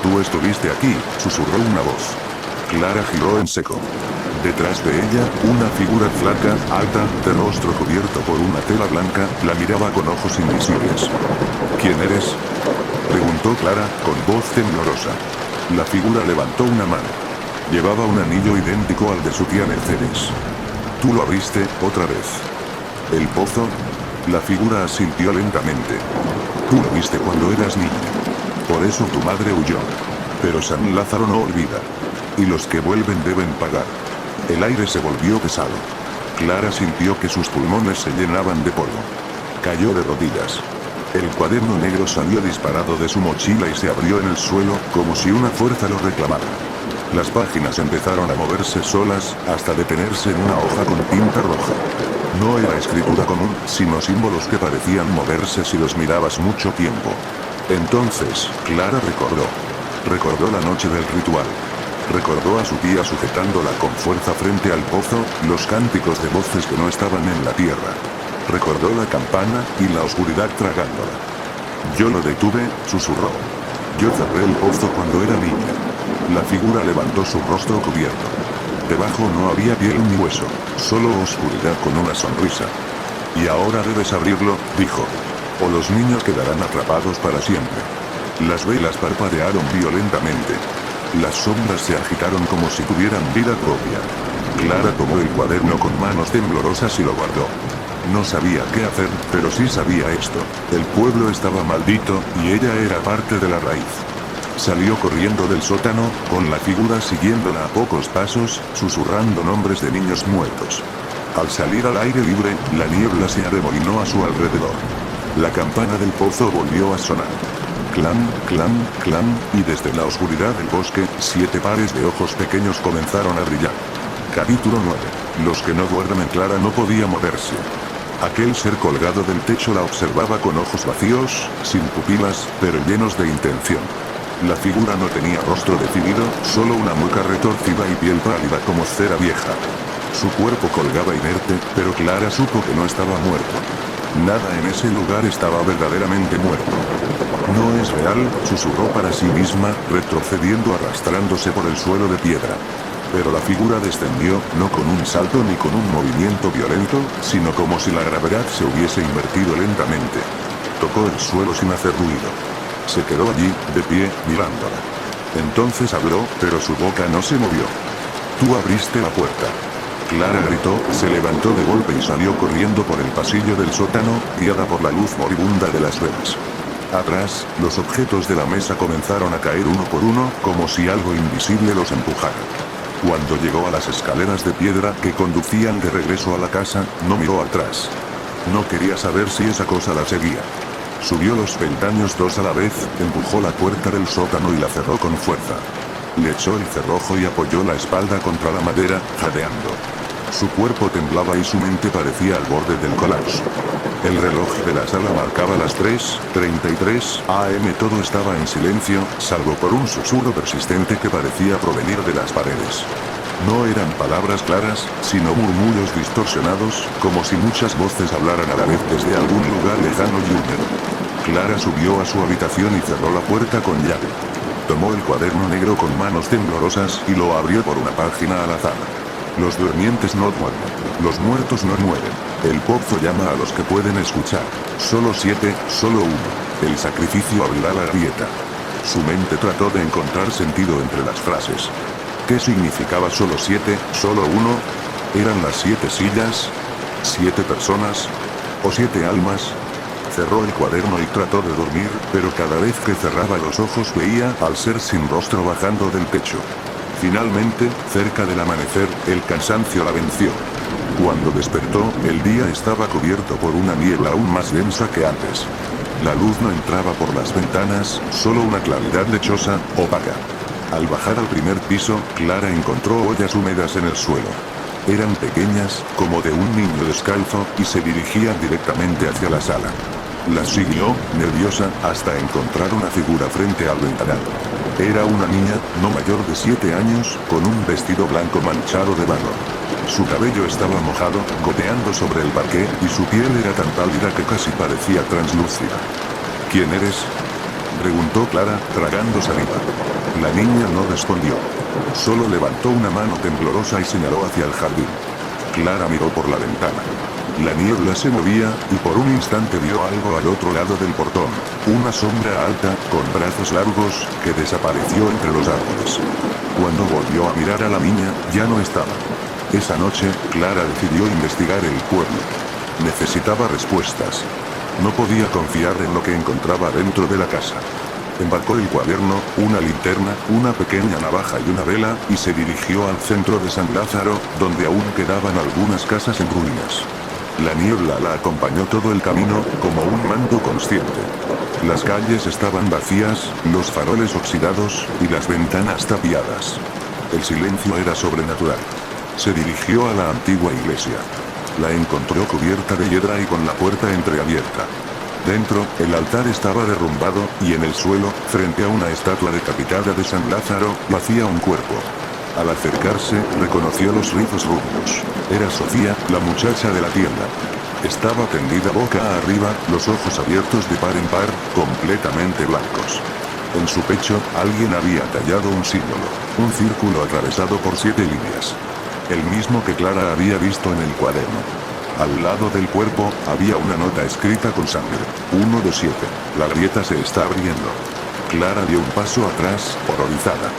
«Tú estuviste aquí», susurró una voz. Clara giró en seco. Detrás de ella, una figura flaca, alta, de rostro cubierto por una tela blanca, la miraba con ojos invisibles. «¿Quién eres?», preguntó Clara, con voz temblorosa. La figura levantó una mano. Llevaba un anillo idéntico al de su tía Mercedes. «¿Tú lo abriste, otra vez?». «¿El pozo?». La figura asintió lentamente. «Tú lo viste cuando eras niña. Por eso tu madre huyó. Pero San Lázaro no olvida. Y los que vuelven deben pagar». El aire se volvió pesado. Clara sintió que sus pulmones se llenaban de polvo. Cayó de rodillas. El cuaderno negro salió disparado de su mochila y se abrió en el suelo, como si una fuerza lo reclamara. Las páginas empezaron a moverse solas, hasta detenerse en una hoja con tinta roja. No era escritura común, sino símbolos que parecían moverse si los mirabas mucho tiempo. Entonces, Clara recordó la noche del ritual. Recordó a su tía sujetándola con fuerza frente al pozo, los cánticos de voces que no estaban en la tierra. Recordó la campana, y la oscuridad tragándola. «Yo lo detuve», susurró. «Yo cerré el pozo cuando era niña». La figura levantó su rostro cubierto. Debajo no había piel ni hueso, solo oscuridad con una sonrisa. «Y ahora debes abrirlo», dijo. «O los niños quedarán atrapados para siempre». Las velas parpadearon violentamente. Las sombras se agitaron como si tuvieran vida propia. Clara tomó el cuaderno con manos temblorosas y lo guardó. No sabía qué hacer, pero sí sabía esto. El pueblo estaba maldito, y ella era parte de la raíz. Salió corriendo del sótano, con la figura siguiéndola a pocos pasos, susurrando nombres de niños muertos. Al salir al aire libre, la niebla se arremolinó a su alrededor. La campana del pozo volvió a sonar. Clan, clan, clan, y desde la oscuridad del bosque, 7 pares de ojos pequeños comenzaron a brillar. Capítulo 9. Los que no duermen. Clara no podía moverse. Aquel ser colgado del techo la observaba con ojos vacíos, sin pupilas, pero llenos de intención. La figura no tenía rostro definido, solo una mueca retorcida y piel pálida como cera vieja. Su cuerpo colgaba inerte, pero Clara supo que no estaba muerto. Nada en ese lugar estaba verdaderamente muerto. «No es real», susurró para sí misma, retrocediendo arrastrándose por el suelo de piedra. Pero la figura descendió, no con un salto ni con un movimiento violento, sino como si la gravedad se hubiese invertido lentamente. Tocó el suelo sin hacer ruido. Se quedó allí, de pie, mirándola. Entonces habló, pero su boca no se movió. «Tú abriste la puerta». Clara gritó, se levantó de golpe y salió corriendo por el pasillo del sótano, guiada por la luz moribunda de las velas. Atrás, los objetos de la mesa comenzaron a caer uno por uno, como si algo invisible los empujara. Cuando llegó a las escaleras de piedra que conducían de regreso a la casa, no miró atrás. No quería saber si esa cosa la seguía. Subió los peldaños 2 a la vez, empujó la puerta del sótano y la cerró con fuerza. Le echó el cerrojo y apoyó la espalda contra la madera, jadeando. Su cuerpo temblaba y su mente parecía al borde del colapso. El reloj de la sala marcaba las 3:33 am. Todo estaba en silencio, salvo por un susurro persistente que parecía provenir de las paredes. No eran palabras claras, sino murmullos distorsionados, como si muchas voces hablaran a la vez desde algún lugar lejano y húmedo. Clara subió a su habitación y cerró la puerta con llave. Tomó el cuaderno negro con manos temblorosas y lo abrió por una página al azar. Los durmientes no duermen. Los muertos no mueren. El pozo llama a los que pueden escuchar. Solo 7, solo 1. El sacrificio abrirá la grieta. Su mente trató de encontrar sentido entre las frases. ¿Qué significaba solo 7, solo 1? ¿Eran las 7 sillas? ¿7 personas? ¿O 7 almas? Cerró el cuaderno y trató de dormir, pero cada vez que cerraba los ojos veía al ser sin rostro bajando del techo. Finalmente, cerca del amanecer, el cansancio la venció. Cuando despertó, el día estaba cubierto por una niebla aún más densa que antes. La luz no entraba por las ventanas, solo una claridad lechosa, opaca. Al bajar al primer piso, Clara encontró ollas húmedas en el suelo. Eran pequeñas, como de un niño descalzo, y se dirigían directamente hacia la sala. Las siguió, nerviosa, hasta encontrar una figura frente al ventanal. Era una niña, no mayor de 7 años, con un vestido blanco manchado de barro. Su cabello estaba mojado, goteando sobre el parqué, y su piel era tan pálida que casi parecía translúcida. ¿Quién eres?, preguntó Clara, tragando saliva. La niña no respondió. Solo levantó una mano temblorosa y señaló hacia el jardín. Clara miró por la ventana. La niebla se movía, y por un instante vio algo al otro lado del portón, una sombra alta, con brazos largos, que desapareció entre los árboles. Cuando volvió a mirar a la niña, ya no estaba. Esa noche, Clara decidió investigar el pueblo. Necesitaba respuestas. No podía confiar en lo que encontraba dentro de la casa. Embarcó el cuaderno, una linterna, una pequeña navaja y una vela, y se dirigió al centro de San Lázaro, donde aún quedaban algunas casas en ruinas. La niebla la acompañó todo el camino, como un manto consciente. Las calles estaban vacías, los faroles oxidados, y las ventanas tapiadas. El silencio era sobrenatural. Se dirigió a la antigua iglesia. La encontró cubierta de hiedra y con la puerta entreabierta. Dentro, el altar estaba derrumbado, y en el suelo, frente a una estatua decapitada de San Lázaro, yacía un cuerpo. Al acercarse, reconoció los rizos rubios. Era Sofía, la muchacha de la tienda. Estaba tendida boca arriba, los ojos abiertos de par en par, completamente blancos. En su pecho, alguien había tallado un símbolo, un círculo atravesado por 7 líneas. El mismo que Clara había visto en el cuaderno. Al lado del cuerpo, había una nota escrita con sangre. 1 de 7. La grieta se está abriendo. Clara dio un paso atrás, horrorizada.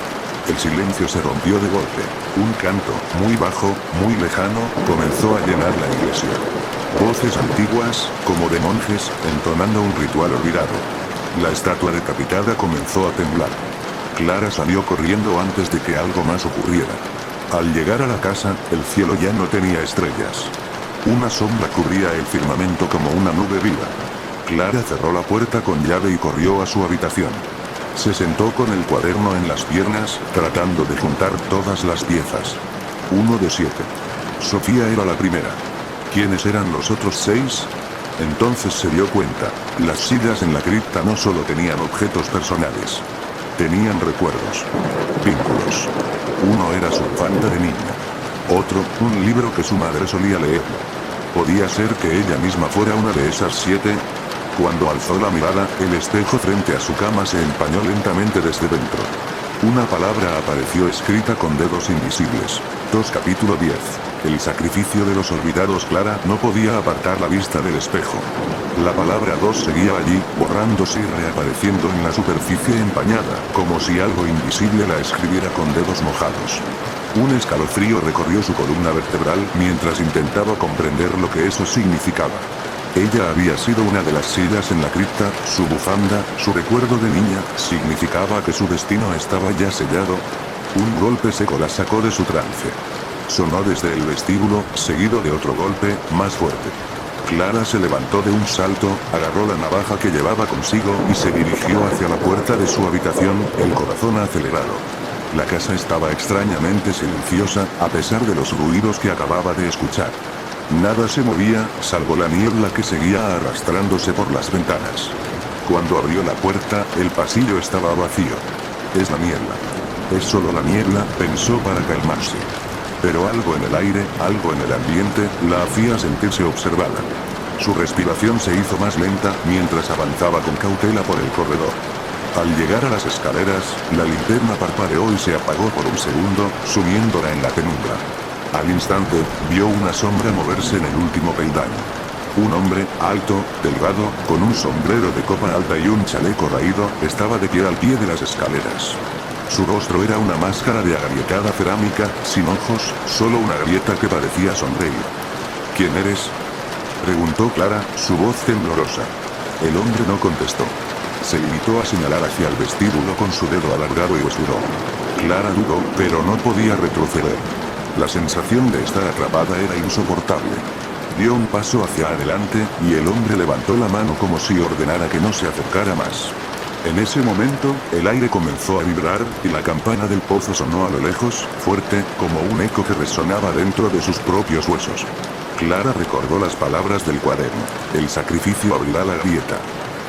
El silencio se rompió de golpe. Un canto, muy bajo, muy lejano, comenzó a llenar la iglesia. Voces antiguas, como de monjes, entonando un ritual olvidado. La estatua decapitada comenzó a temblar. Clara salió corriendo antes de que algo más ocurriera. Al llegar a la casa, el cielo ya no tenía estrellas. Una sombra cubría el firmamento como una nube viva. Clara cerró la puerta con llave y corrió a su habitación. Se sentó con el cuaderno en las piernas, tratando de juntar todas las piezas. 1 de 7. Sofía era la primera. ¿Quiénes eran los otros 6? Entonces se dio cuenta. Las sillas en la cripta no solo tenían objetos personales. Tenían recuerdos. Vínculos. Uno era su infanta de niña. Otro, un libro que su madre solía leer. ¿Podía ser que ella misma fuera una de esas 7? Cuando alzó la mirada, el espejo frente a su cama se empañó lentamente desde dentro. Una palabra apareció escrita con dedos invisibles. 2 capítulo 10. El sacrificio de los olvidados. Clara no podía apartar la vista del espejo. La palabra 2 seguía allí, borrándose y reapareciendo en la superficie empañada, como si algo invisible la escribiera con dedos mojados. Un escalofrío recorrió su columna vertebral mientras intentaba comprender lo que eso significaba. Ella había sido una de las sillas en la cripta, su bufanda, su recuerdo de niña, significaba que su destino estaba ya sellado. Un golpe seco la sacó de su trance. Sonó desde el vestíbulo, seguido de otro golpe, más fuerte. Clara se levantó de un salto, agarró la navaja que llevaba consigo y se dirigió hacia la puerta de su habitación, el corazón acelerado. La casa estaba extrañamente silenciosa, a pesar de los ruidos que acababa de escuchar. Nada se movía, salvo la niebla que seguía arrastrándose por las ventanas. Cuando abrió la puerta, el pasillo estaba vacío. Es la niebla. Es solo la niebla, pensó para calmarse. Pero algo en el aire, algo en el ambiente, la hacía sentirse observada. Su respiración se hizo más lenta, mientras avanzaba con cautela por el corredor. Al llegar a las escaleras, la linterna parpadeó y se apagó por un segundo, sumiéndola en la penumbra. Al instante, vio una sombra moverse en el último peldaño. Un hombre, alto, delgado, con un sombrero de copa alta y un chaleco raído, estaba de pie al pie de las escaleras. Su rostro era una máscara de agrietada cerámica, sin ojos, solo una grieta que parecía sonreír. ¿Quién eres?, preguntó Clara, su voz temblorosa. El hombre no contestó. Se limitó a señalar hacia el vestíbulo con su dedo alargado y huesudo. Clara dudó, pero no podía retroceder. La sensación de estar atrapada era insoportable. Dio un paso hacia adelante, y el hombre levantó la mano como si ordenara que no se acercara más. En ese momento, el aire comenzó a vibrar, y la campana del pozo sonó a lo lejos, fuerte, como un eco que resonaba dentro de sus propios huesos. Clara recordó las palabras del cuaderno. El sacrificio abrirá la grieta.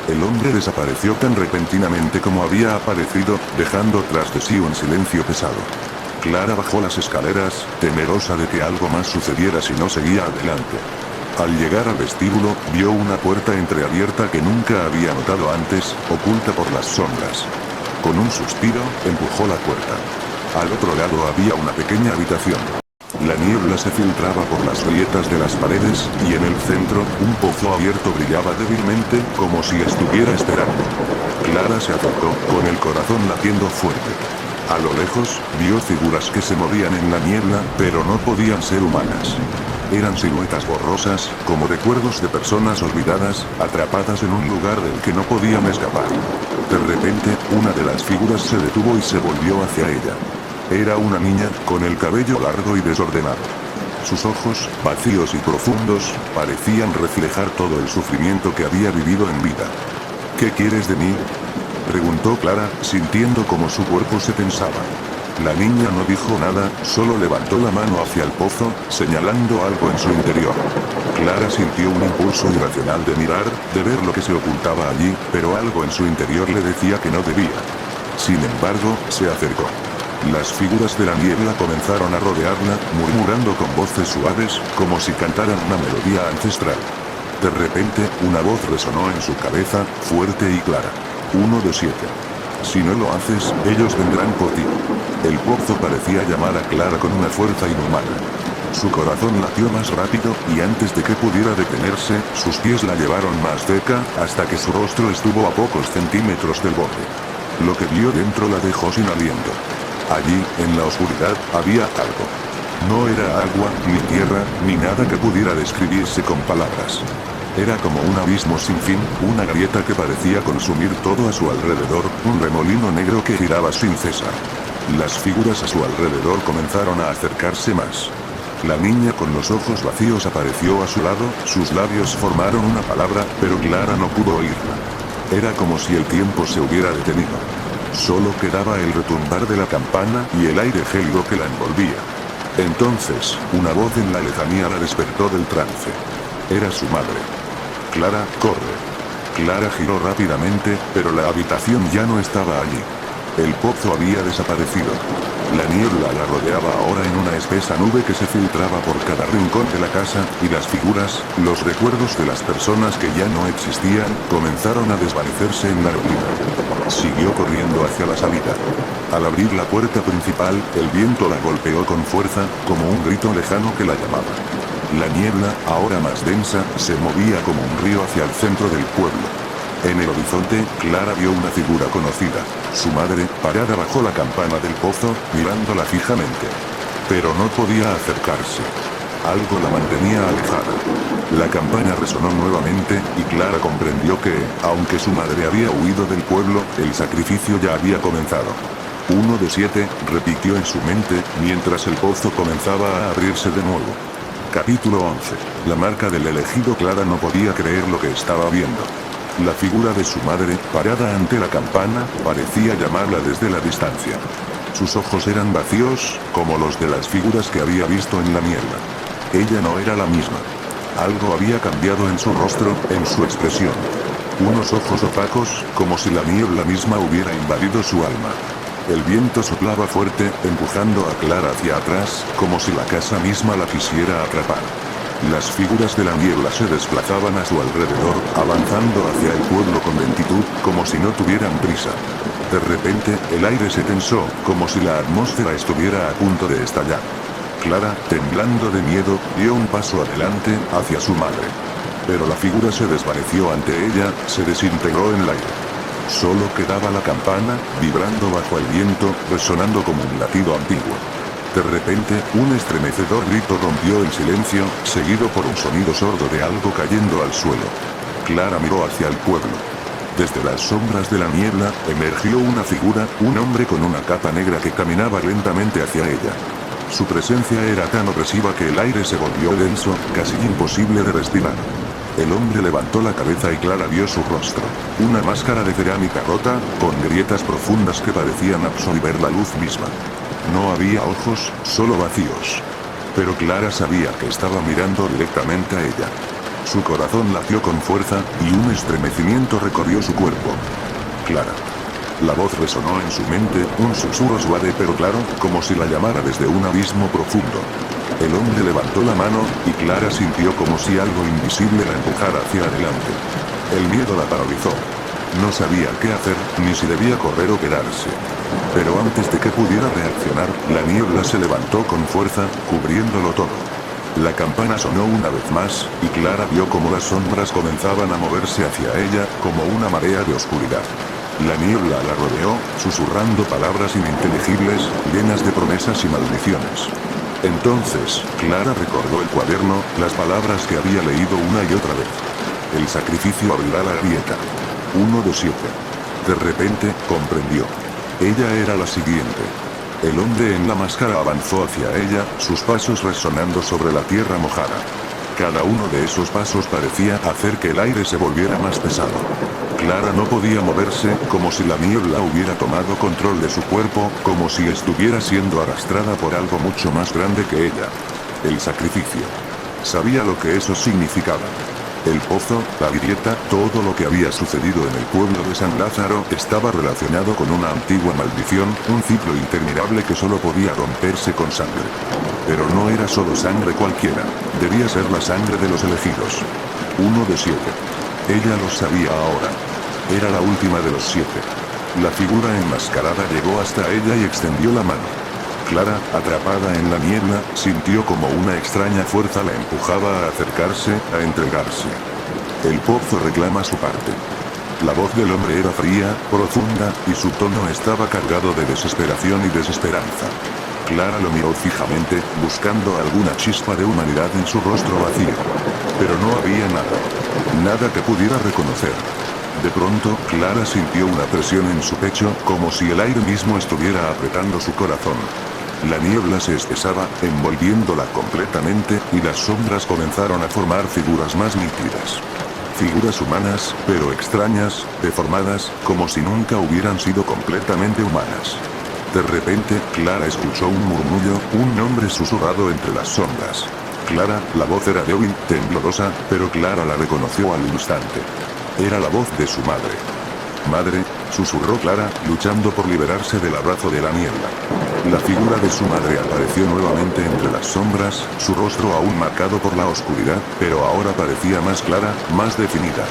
El hombre desapareció tan repentinamente como había aparecido, dejando tras de sí un silencio pesado. Clara bajó las escaleras, temerosa de que algo más sucediera si no seguía adelante. Al llegar al vestíbulo, vio una puerta entreabierta que nunca había notado antes, oculta por las sombras. Con un suspiro, empujó la puerta. Al otro lado había una pequeña habitación. La niebla se filtraba por las grietas de las paredes, y en el centro, un pozo abierto brillaba débilmente, como si estuviera esperando. Clara se acercó, con el corazón latiendo fuerte. A lo lejos, vio figuras que se movían en la niebla, pero no podían ser humanas. Eran siluetas borrosas, como recuerdos de personas olvidadas, atrapadas en un lugar del que no podían escapar. De repente, una de las figuras se detuvo y se volvió hacia ella. Era una niña, con el cabello largo y desordenado. Sus ojos, vacíos y profundos, parecían reflejar todo el sufrimiento que había vivido en vida. ¿Qué quieres de mí?, preguntó Clara, sintiendo como su cuerpo se tensaba. La niña no dijo nada, solo levantó la mano hacia el pozo, señalando algo en su interior. Clara sintió un impulso irracional de mirar, de ver lo que se ocultaba allí, pero algo en su interior le decía que no debía. Sin embargo, se acercó. Las figuras de la niebla comenzaron a rodearla, murmurando con voces suaves, como si cantaran una melodía ancestral. De repente, una voz resonó en su cabeza, fuerte y clara. 1 de 7. Si no lo haces, ellos vendrán por ti. El pozo parecía llamar a Clara con una fuerza inhumana. Su corazón latió más rápido, y antes de que pudiera detenerse, sus pies la llevaron más cerca, hasta que su rostro estuvo a pocos centímetros del borde. Lo que vio dentro la dejó sin aliento. Allí, en la oscuridad, había algo. No era agua, ni tierra, ni nada que pudiera describirse con palabras. Era como un abismo sin fin, una grieta que parecía consumir todo a su alrededor, un remolino negro que giraba sin cesar. Las figuras a su alrededor comenzaron a acercarse más. La niña con los ojos vacíos apareció a su lado, sus labios formaron una palabra, pero Clara no pudo oírla. Era como si el tiempo se hubiera detenido. Solo quedaba el retumbar de la campana y el aire gélido que la envolvía. Entonces, una voz en la lejanía la despertó del trance. Era su madre. Clara, corre. Clara giró rápidamente, pero la habitación ya no estaba allí. El pozo había desaparecido. La niebla la rodeaba ahora en una espesa nube que se filtraba por cada rincón de la casa, y las figuras, los recuerdos de las personas que ya no existían, comenzaron a desvanecerse en la neblina. Siguió corriendo hacia la salida. Al abrir la puerta principal, el viento la golpeó con fuerza, como un grito lejano que la llamaba. La niebla, ahora más densa, se movía como un río hacia el centro del pueblo. En el horizonte, Clara vio una figura conocida, su madre, parada bajo la campana del pozo, mirándola fijamente. Pero no podía acercarse. Algo la mantenía alejada. La campana resonó nuevamente, y Clara comprendió que, aunque su madre había huido del pueblo, el sacrificio ya había comenzado. 1 de 7, repitió en su mente, mientras el pozo comenzaba a abrirse de nuevo. Capítulo 11. La marca del elegido. Clara no podía creer lo que estaba viendo. La figura de su madre, parada ante la campana, parecía llamarla desde la distancia. Sus ojos eran vacíos, como los de las figuras que había visto en la niebla. Ella no era la misma. Algo había cambiado en su rostro, en su expresión. Unos ojos opacos, como si la niebla misma hubiera invadido su alma. El viento soplaba fuerte, empujando a Clara hacia atrás, como si la casa misma la quisiera atrapar. Las figuras de la niebla se desplazaban a su alrededor, avanzando hacia el pueblo con lentitud, como si no tuvieran prisa. De repente, el aire se tensó, como si la atmósfera estuviera a punto de estallar. Clara, temblando de miedo, dio un paso adelante, hacia su madre. Pero la figura se desvaneció ante ella, se desintegró en el aire. Solo quedaba la campana, vibrando bajo el viento, resonando como un latido antiguo. De repente, un estremecedor grito rompió el silencio, seguido por un sonido sordo de algo cayendo al suelo. Clara miró hacia el pueblo. Desde las sombras de la niebla, emergió una figura, un hombre con una capa negra que caminaba lentamente hacia ella. Su presencia era tan opresiva que el aire se volvió denso, casi imposible de respirar. El hombre levantó la cabeza y Clara vio su rostro. Una máscara de cerámica rota, con grietas profundas que parecían absorber la luz misma. No había ojos, solo vacíos. Pero Clara sabía que estaba mirando directamente a ella. Su corazón latió con fuerza, y un estremecimiento recorrió su cuerpo. Clara. La voz resonó en su mente, un susurro suave pero claro, como si la llamara desde un abismo profundo. El hombre levantó la mano, y Clara sintió como si algo invisible la empujara hacia adelante. El miedo la paralizó. No sabía qué hacer, ni si debía correr o quedarse. Pero antes de que pudiera reaccionar, la niebla se levantó con fuerza, cubriéndolo todo. La campana sonó una vez más, y Clara vio como las sombras comenzaban a moverse hacia ella, como una marea de oscuridad. La niebla la rodeó, susurrando palabras ininteligibles, llenas de promesas y maldiciones. Entonces, Clara recordó el cuaderno, las palabras que había leído una y otra vez. El sacrificio abrirá la grieta. 1 de 7. De repente, comprendió. Ella era la siguiente. El hombre en la máscara avanzó hacia ella, sus pasos resonando sobre la tierra mojada. Cada uno de esos pasos parecía hacer que el aire se volviera más pesado. Clara no podía moverse, como si la niebla hubiera tomado control de su cuerpo, como si estuviera siendo arrastrada por algo mucho más grande que ella. El sacrificio. Sabía lo que eso significaba. El pozo, la grieta, todo lo que había sucedido en el pueblo de San Lázaro estaba relacionado con una antigua maldición, un ciclo interminable que solo podía romperse con sangre. Pero no era solo sangre cualquiera, debía ser la sangre de los elegidos. 1 de 7. Ella lo sabía ahora. Era la última de los 7. La figura enmascarada llegó hasta ella y extendió la mano. Clara, atrapada en la niebla, sintió como una extraña fuerza la empujaba a acercarse, a entregarse. El pozo reclama su parte. La voz del hombre era fría, profunda, y su tono estaba cargado de desesperación y desesperanza. Clara lo miró fijamente, buscando alguna chispa de humanidad en su rostro vacío. Pero no había nada. Nada que pudiera reconocer. De pronto, Clara sintió una presión en su pecho, como si el aire mismo estuviera apretando su corazón. La niebla se espesaba, envolviéndola completamente, y las sombras comenzaron a formar figuras más nítidas. Figuras humanas, pero extrañas, deformadas, como si nunca hubieran sido completamente humanas. De repente, Clara escuchó un murmullo, un nombre susurrado entre las sombras. Clara, la voz era débil, temblorosa, pero Clara la reconoció al instante. Era la voz de su madre. Madre, susurró Clara, luchando por liberarse del abrazo de la niebla. La figura de su madre apareció nuevamente entre las sombras, su rostro aún marcado por la oscuridad, pero ahora parecía más clara, más definida.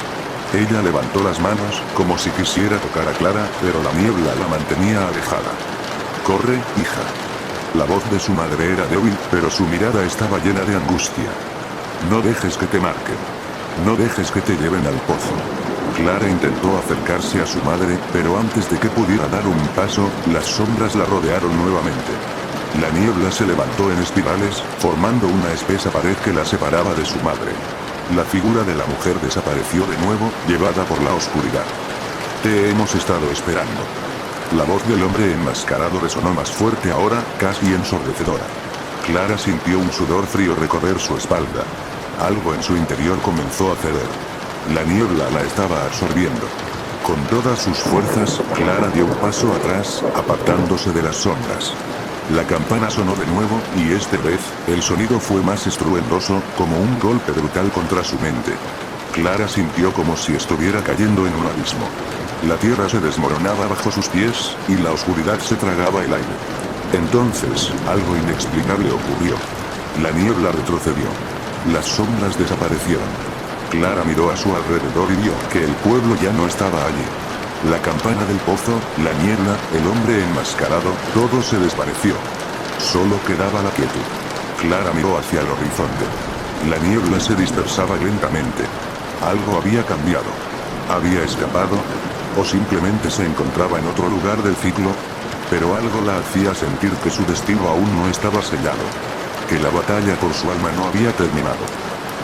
Ella levantó las manos, como si quisiera tocar a Clara, pero la niebla la mantenía alejada. Corre, hija. La voz de su madre era débil, pero su mirada estaba llena de angustia. No dejes que te marquen. No dejes que te lleven al pozo. Clara intentó acercarse a su madre, pero antes de que pudiera dar un paso, las sombras la rodearon nuevamente. La niebla se levantó en espirales, formando una espesa pared que la separaba de su madre. La figura de la mujer desapareció de nuevo, llevada por la oscuridad. Te hemos estado esperando. La voz del hombre enmascarado resonó más fuerte ahora, casi ensordecedora. Clara sintió un sudor frío recorrer su espalda. Algo en su interior comenzó a ceder. La niebla la estaba absorbiendo. Con todas sus fuerzas, Clara dio un paso atrás, apartándose de las sombras. La campana sonó de nuevo, y esta vez, el sonido fue más estruendoso, como un golpe brutal contra su mente. Clara sintió como si estuviera cayendo en un abismo. La tierra se desmoronaba bajo sus pies, y la oscuridad se tragaba el aire. Entonces, algo inexplicable ocurrió. La niebla retrocedió. Las sombras desaparecieron. Clara miró a su alrededor y vio que el pueblo ya no estaba allí. La campana del pozo, la niebla, el hombre enmascarado, todo se desvaneció. Solo quedaba la quietud. Clara miró hacia el horizonte. La niebla se dispersaba lentamente. Algo había cambiado. ¿Había escapado? ¿O simplemente se encontraba en otro lugar del ciclo? Pero algo la hacía sentir que su destino aún no estaba sellado. Que la batalla por su alma no había terminado.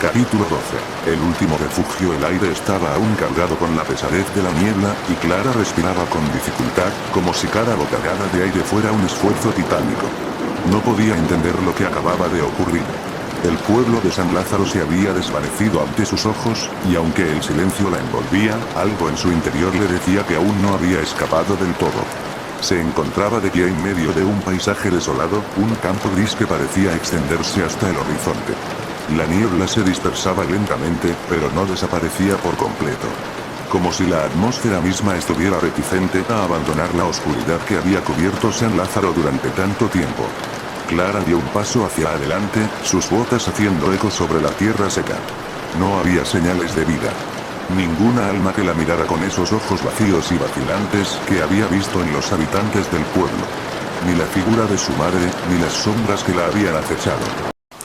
Capítulo 12. El último refugio. El aire estaba aún cargado con la pesadez de la niebla, y Clara respiraba con dificultad, como si cada bocanada de aire fuera un esfuerzo titánico. No podía entender lo que acababa de ocurrir. El pueblo de San Lázaro se había desvanecido ante sus ojos, y aunque el silencio la envolvía, algo en su interior le decía que aún no había escapado del todo. Se encontraba de pie en medio de un paisaje desolado, un campo gris que parecía extenderse hasta el horizonte. La niebla se dispersaba lentamente, pero no desaparecía por completo. Como si la atmósfera misma estuviera reticente a abandonar la oscuridad que había cubierto San Lázaro durante tanto tiempo. Clara dio un paso hacia adelante, sus botas haciendo eco sobre la tierra seca. No había señales de vida. Ninguna alma que la mirara con esos ojos vacíos y vacilantes que había visto en los habitantes del pueblo. Ni la figura de su madre, ni las sombras que la habían acechado.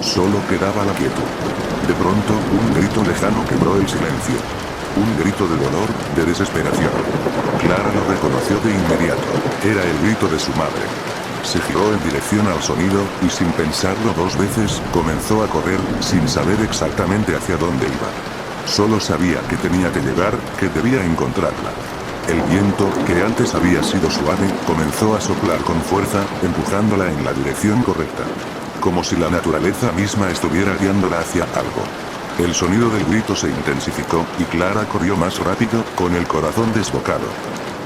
Solo quedaba la quietud. De pronto, un grito lejano quebró el silencio. Un grito de dolor, de desesperación. Clara lo reconoció de inmediato. Era el grito de su madre. Se giró en dirección al sonido, y sin pensarlo dos veces, comenzó a correr, sin saber exactamente hacia dónde iba. Solo sabía que tenía que llegar, que debía encontrarla. El viento, que antes había sido suave, comenzó a soplar con fuerza, empujándola en la dirección correcta. Como si la naturaleza misma estuviera guiándola hacia algo. El sonido del grito se intensificó, y Clara corrió más rápido, con el corazón desbocado.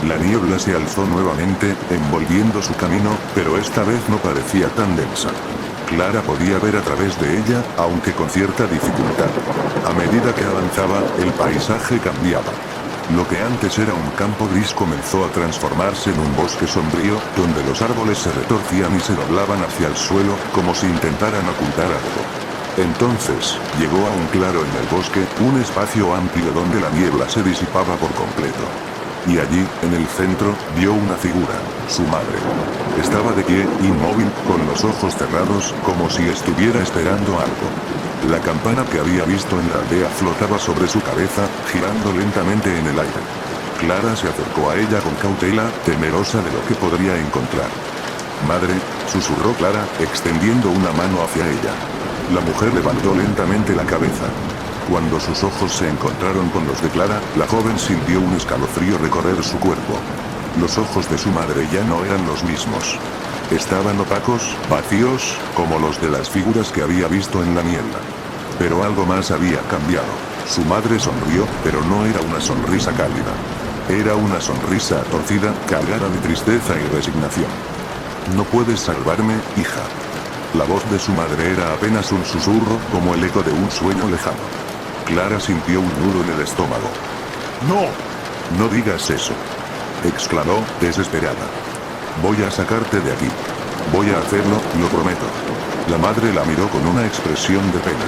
La niebla se alzó nuevamente, envolviendo su camino, pero esta vez no parecía tan densa. Clara podía ver a través de ella, aunque con cierta dificultad. A medida que avanzaba, el paisaje cambiaba. Lo que antes era un campo gris comenzó a transformarse en un bosque sombrío, donde los árboles se retorcían y se doblaban hacia el suelo, como si intentaran ocultar algo. Entonces, llegó a un claro en el bosque, un espacio amplio donde la niebla se disipaba por completo. Y allí, en el centro, vio una figura, su madre. Estaba de pie, inmóvil, con los ojos cerrados, como si estuviera esperando algo. La campana que había visto en la aldea flotaba sobre su cabeza, girando lentamente en el aire. Clara se acercó a ella con cautela, temerosa de lo que podría encontrar. «Madre», susurró Clara, extendiendo una mano hacia ella. La mujer levantó lentamente la cabeza. Cuando sus ojos se encontraron con los de Clara, la joven sintió un escalofrío recorrer su cuerpo. Los ojos de su madre ya no eran los mismos. Estaban opacos, vacíos, como los de las figuras que había visto en la niebla. Pero algo más había cambiado. Su madre sonrió, pero no era una sonrisa cálida. Era una sonrisa torcida, cargada de tristeza y resignación. «No puedes salvarme, hija». La voz de su madre era apenas un susurro, como el eco de un sueño lejano. Clara sintió un nudo en el estómago. «¡No! No digas eso!», exclamó, desesperada. «Voy a sacarte de aquí. Voy a hacerlo, lo prometo». La madre la miró con una expresión de pena.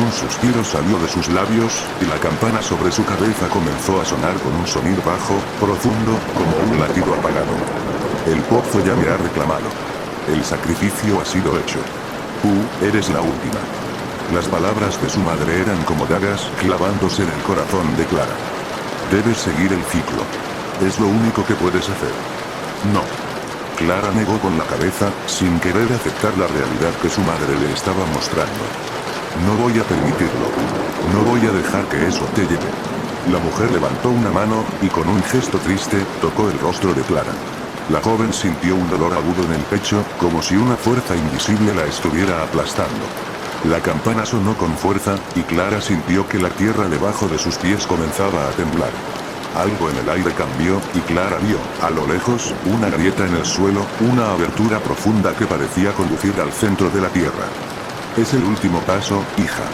Un suspiro salió de sus labios, y la campana sobre su cabeza comenzó a sonar con un sonido bajo, profundo, como un latido apagado. «El pozo ya me ha reclamado. El sacrificio ha sido hecho. Eres la última». Las palabras de su madre eran como dagas, clavándose en el corazón de Clara. «Debes seguir el ciclo. Es lo único que puedes hacer». «No». Clara negó con la cabeza, sin querer aceptar la realidad que su madre le estaba mostrando. «No voy a permitirlo. No voy a dejar que eso te lleve». La mujer levantó una mano, y con un gesto triste, tocó el rostro de Clara. La joven sintió un dolor agudo en el pecho, como si una fuerza invisible la estuviera aplastando. La campana sonó con fuerza, y Clara sintió que la tierra debajo de sus pies comenzaba a temblar. Algo en el aire cambió, y Clara vio, a lo lejos, una grieta en el suelo, una abertura profunda que parecía conducir al centro de la tierra. «Es el último paso, hija.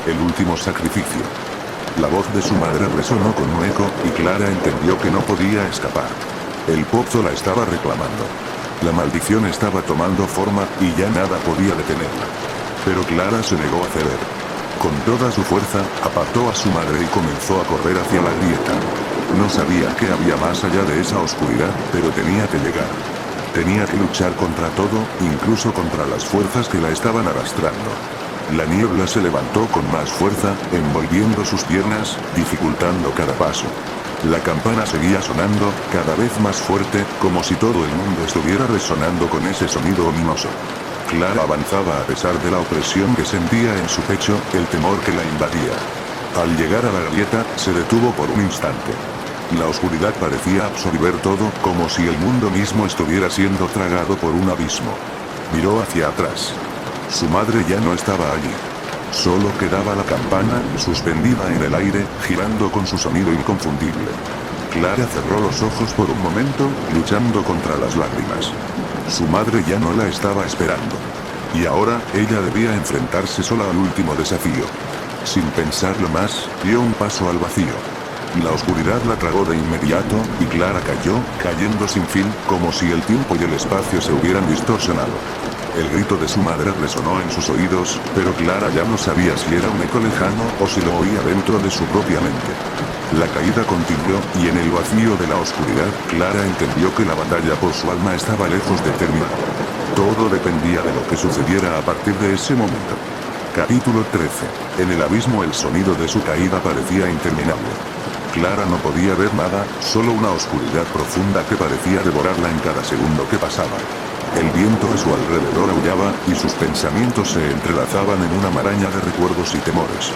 El último sacrificio». La voz de su madre resonó con un eco, y Clara entendió que no podía escapar. El pozo la estaba reclamando. La maldición estaba tomando forma, y ya nada podía detenerla. Pero Clara se negó a ceder. Con toda su fuerza, apartó a su madre y comenzó a correr hacia la grieta. No sabía qué había más allá de esa oscuridad, pero tenía que llegar. Tenía que luchar contra todo, incluso contra las fuerzas que la estaban arrastrando. La niebla se levantó con más fuerza, envolviendo sus piernas, dificultando cada paso. La campana seguía sonando, cada vez más fuerte, como si todo el mundo estuviera resonando con ese sonido ominoso. Clara avanzaba a pesar de la opresión que sentía en su pecho, el temor que la invadía. Al llegar a la grieta, se detuvo por un instante. La oscuridad parecía absorber todo, como si el mundo mismo estuviera siendo tragado por un abismo. Miró hacia atrás. Su madre ya no estaba allí. Solo quedaba la campana, suspendida en el aire, girando con su sonido inconfundible. Clara cerró los ojos por un momento, luchando contra las lágrimas. Su madre ya no la estaba esperando. Y ahora, ella debía enfrentarse sola al último desafío. Sin pensarlo más, dio un paso al vacío. La oscuridad la tragó de inmediato, y Clara cayó, cayendo sin fin, como si el tiempo y el espacio se hubieran distorsionado. El grito de su madre resonó en sus oídos, pero Clara ya no sabía si era un eco lejano o si lo oía dentro de su propia mente. La caída continuó, y en el vacío de la oscuridad, Clara entendió que la batalla por su alma estaba lejos de terminar. Todo dependía de lo que sucediera a partir de ese momento. Capítulo 13. En el abismo el sonido de su caída parecía interminable. Clara no podía ver nada, solo una oscuridad profunda que parecía devorarla en cada segundo que pasaba. El viento a su alrededor aullaba, y sus pensamientos se entrelazaban en una maraña de recuerdos y temores.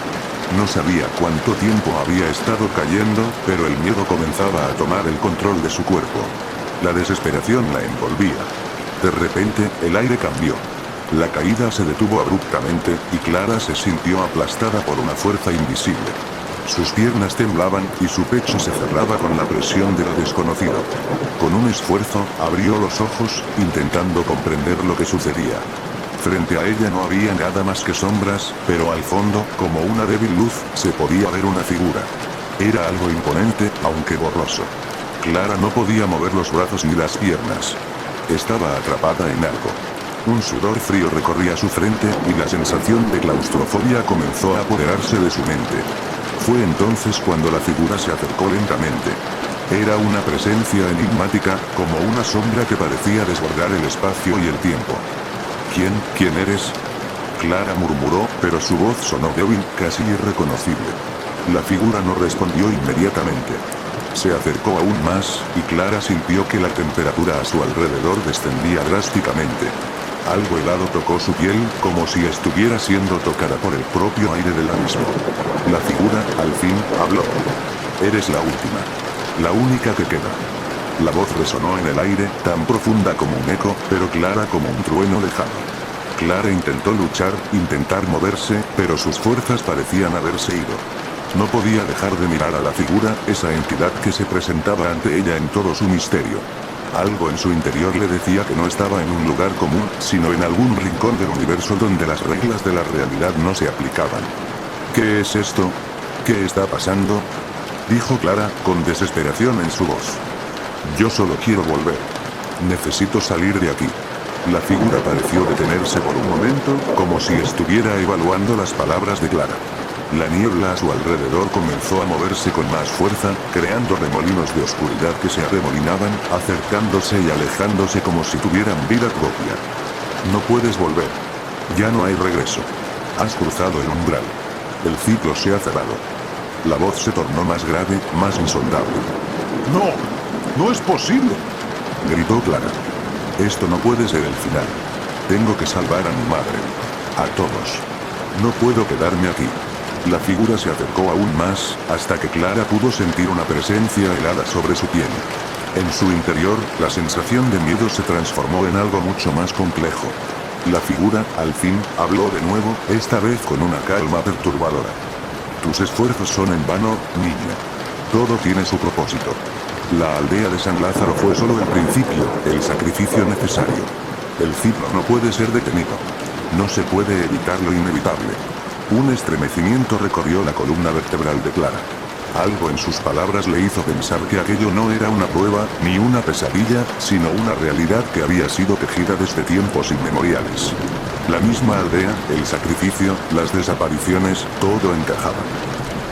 No sabía cuánto tiempo había estado cayendo, pero el miedo comenzaba a tomar el control de su cuerpo. La desesperación la envolvía. De repente, el aire cambió. La caída se detuvo abruptamente, y Clara se sintió aplastada por una fuerza invisible. Sus piernas temblaban, y su pecho se cerraba con la presión de lo desconocido. Con un esfuerzo, abrió los ojos, intentando comprender lo que sucedía. Frente a ella no había nada más que sombras, pero al fondo, como una débil luz, se podía ver una figura. Era algo imponente, aunque borroso. Clara no podía mover los brazos ni las piernas. Estaba atrapada en algo. Un sudor frío recorría su frente, y la sensación de claustrofobia comenzó a apoderarse de su mente. Fue entonces cuando la figura se acercó lentamente. Era una presencia enigmática, como una sombra que parecía desbordar el espacio y el tiempo. ¿Quién eres? Clara murmuró, pero su voz sonó débil, casi irreconocible. La figura no respondió inmediatamente. Se acercó aún más, y Clara sintió que la temperatura a su alrededor descendía drásticamente. Algo helado tocó su piel, como si estuviera siendo tocada por el propio aire del abismo. La figura, al fin, habló. Eres la última. La única que queda. La voz resonó en el aire, tan profunda como un eco, pero clara como un trueno lejano. Clara intentó luchar, intentar moverse, pero sus fuerzas parecían haberse ido. No podía dejar de mirar a la figura, esa entidad que se presentaba ante ella en todo su misterio. Algo en su interior le decía que no estaba en un lugar común, sino en algún rincón del universo donde las reglas de la realidad no se aplicaban. ¿Qué es esto? ¿Qué está pasando? Dijo Clara, con desesperación en su voz. Yo solo quiero volver. Necesito salir de aquí. La figura pareció detenerse por un momento, como si estuviera evaluando las palabras de Clara. La niebla a su alrededor comenzó a moverse con más fuerza, creando remolinos de oscuridad que se arremolinaban, acercándose y alejándose como si tuvieran vida propia. No puedes volver. Ya no hay regreso. Has cruzado el umbral. El ciclo se ha cerrado. La voz se tornó más grave, más insondable. ¡No! ¡No es posible!, gritó Clara. Esto no puede ser el final. Tengo que salvar a mi madre. A todos. No puedo quedarme aquí. La figura se acercó aún más, hasta que Clara pudo sentir una presencia helada sobre su piel. En su interior, la sensación de miedo se transformó en algo mucho más complejo. La figura, al fin, habló de nuevo, esta vez con una calma perturbadora. Tus esfuerzos son en vano, niña. Todo tiene su propósito. La aldea de San Lázaro fue solo el principio, el sacrificio necesario. El ciclo no puede ser detenido. No se puede evitar lo inevitable. Un estremecimiento recorrió la columna vertebral de Clara. Algo en sus palabras le hizo pensar que aquello no era una prueba, ni una pesadilla, sino una realidad que había sido tejida desde tiempos inmemoriales. La misma aldea, el sacrificio, las desapariciones, todo encajaba.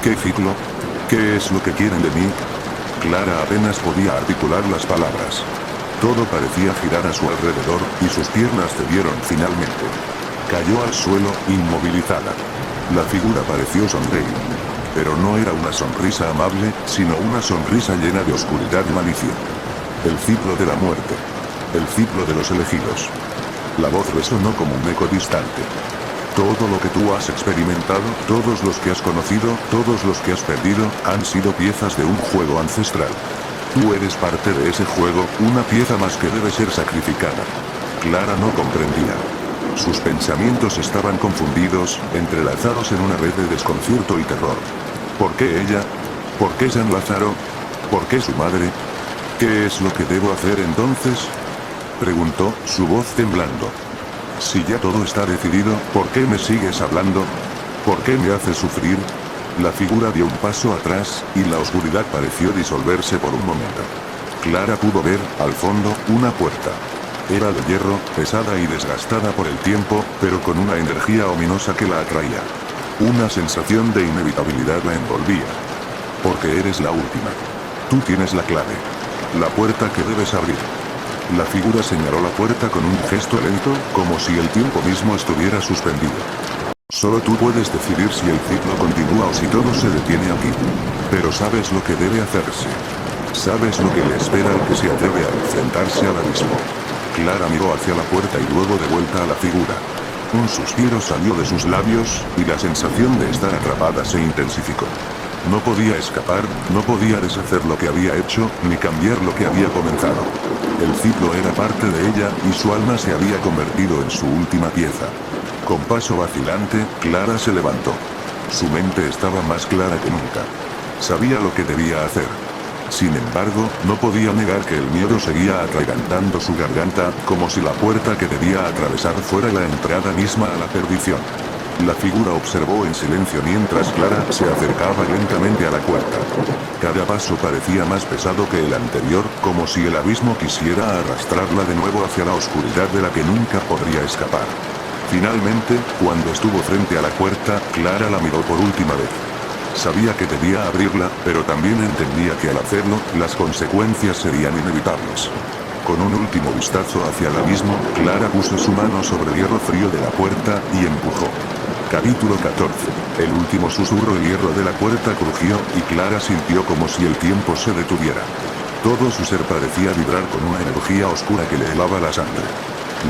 ¿Qué ciclo? ¿Qué es lo que quieren de mí? Clara apenas podía articular las palabras. Todo parecía girar a su alrededor, y sus piernas cedieron finalmente. Cayó al suelo, inmovilizada. La figura pareció sonreír. Pero no era una sonrisa amable, sino una sonrisa llena de oscuridad y malicia. El ciclo de la muerte. El ciclo de los elegidos. La voz resonó como un eco distante. Todo lo que tú has experimentado, todos los que has conocido, todos los que has perdido, han sido piezas de un juego ancestral. Tú eres parte de ese juego, una pieza más que debe ser sacrificada. Clara no comprendía. Sus pensamientos estaban confundidos, entrelazados en una red de desconcierto y terror. ¿Por qué ella? ¿Por qué San Lázaro? ¿Por qué su madre? ¿Qué es lo que debo hacer entonces?, preguntó, su voz temblando. Si ya todo está decidido, ¿por qué me sigues hablando? ¿Por qué me haces sufrir? La figura dio un paso atrás, y la oscuridad pareció disolverse por un momento. Clara pudo ver, al fondo, una puerta. Era de hierro, pesada y desgastada por el tiempo, pero con una energía ominosa que la atraía. Una sensación de inevitabilidad la envolvía. Porque eres la última. Tú tienes la clave. La puerta que debes abrir. La figura señaló la puerta con un gesto lento, como si el tiempo mismo estuviera suspendido. Solo tú puedes decidir si el ciclo continúa o si todo se detiene aquí. Pero sabes lo que debe hacerse. Sabes lo que le espera al que se atreve a enfrentarse al abismo. Clara miró hacia la puerta y luego de vuelta a la figura. Un suspiro salió de sus labios, y la sensación de estar atrapada se intensificó. No podía escapar, no podía deshacer lo que había hecho, ni cambiar lo que había comenzado. El ciclo era parte de ella, y su alma se había convertido en su última pieza. Con paso vacilante, Clara se levantó. Su mente estaba más clara que nunca. Sabía lo que debía hacer. Sin embargo, no podía negar que el miedo seguía atragantando su garganta, como si la puerta que debía atravesar fuera la entrada misma a la perdición. La figura observó en silencio mientras Clara se acercaba lentamente a la puerta. Cada paso parecía más pesado que el anterior, como si el abismo quisiera arrastrarla de nuevo hacia la oscuridad de la que nunca podría escapar. Finalmente, cuando estuvo frente a la puerta, Clara la miró por última vez. Sabía que debía abrirla, pero también entendía que al hacerlo, las consecuencias serían inevitables. Con un último vistazo hacia el abismo, Clara puso su mano sobre el hierro frío de la puerta, y empujó. Capítulo 14. El último susurro. El hierro de la puerta crujió, y Clara sintió como si el tiempo se detuviera. Todo su ser parecía vibrar con una energía oscura que le helaba la sangre.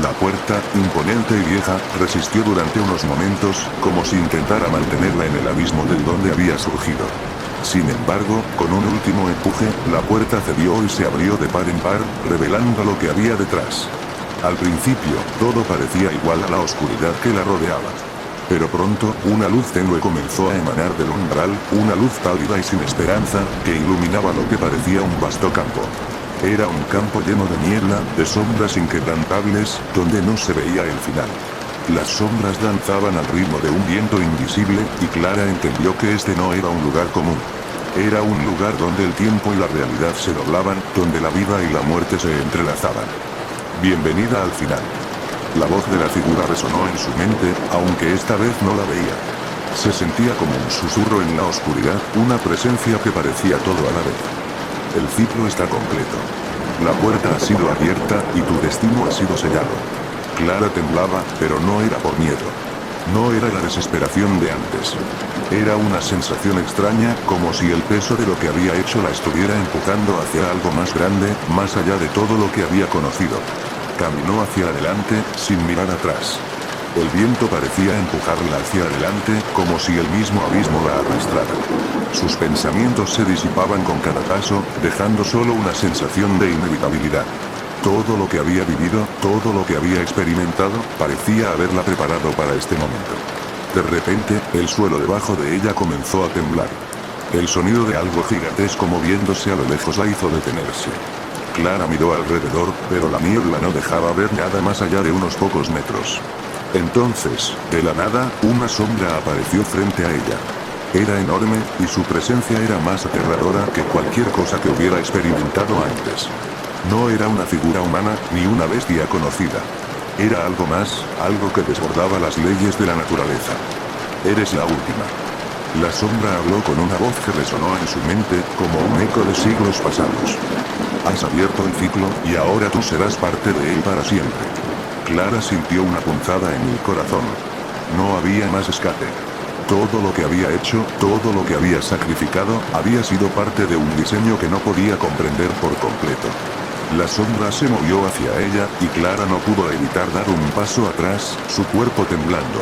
La puerta, imponente y vieja, resistió durante unos momentos, como si intentara mantenerla en el abismo del donde había surgido. Sin embargo, con un último empuje, la puerta cedió y se abrió de par en par, revelando lo que había detrás. Al principio, todo parecía igual a la oscuridad que la rodeaba. Pero pronto, una luz tenue comenzó a emanar del umbral, una luz pálida y sin esperanza, que iluminaba lo que parecía un vasto campo. Era un campo lleno de niebla, de sombras inquebrantables, donde no se veía el final. Las sombras danzaban al ritmo de un viento invisible, y Clara entendió que este no era un lugar común. Era un lugar donde el tiempo y la realidad se doblaban, donde la vida y la muerte se entrelazaban. Bienvenida al final. La voz de la figura resonó en su mente, aunque esta vez no la veía. Se sentía como un susurro en la oscuridad, una presencia que parecía todo a la vez. El ciclo está completo. La puerta ha sido abierta, y tu destino ha sido sellado. Clara temblaba, pero no era por miedo. No era la desesperación de antes. Era una sensación extraña, como si el peso de lo que había hecho la estuviera empujando hacia algo más grande, más allá de todo lo que había conocido. Caminó hacia adelante, sin mirar atrás. El viento parecía empujarla hacia adelante, como si el mismo abismo la arrastrara. Sus pensamientos se disipaban con cada paso, dejando solo una sensación de inevitabilidad. Todo lo que había vivido, todo lo que había experimentado, parecía haberla preparado para este momento. De repente, el suelo debajo de ella comenzó a temblar. El sonido de algo gigantesco moviéndose a lo lejos la hizo detenerse. Clara miró alrededor, pero la niebla no dejaba ver nada más allá de unos pocos metros. Entonces, de la nada, una sombra apareció frente a ella. Era enorme, y su presencia era más aterradora que cualquier cosa que hubiera experimentado antes. No era una figura humana, ni una bestia conocida. Era algo más, algo que desbordaba las leyes de la naturaleza. Eres la última. La sombra habló con una voz que resonó en su mente, como un eco de siglos pasados. Has abierto el ciclo, y ahora tú serás parte de él para siempre. Clara sintió una punzada en el corazón. No había más escape. Todo lo que había hecho, todo lo que había sacrificado, había sido parte de un diseño que no podía comprender por completo. La sombra se movió hacia ella, y Clara no pudo evitar dar un paso atrás, su cuerpo temblando.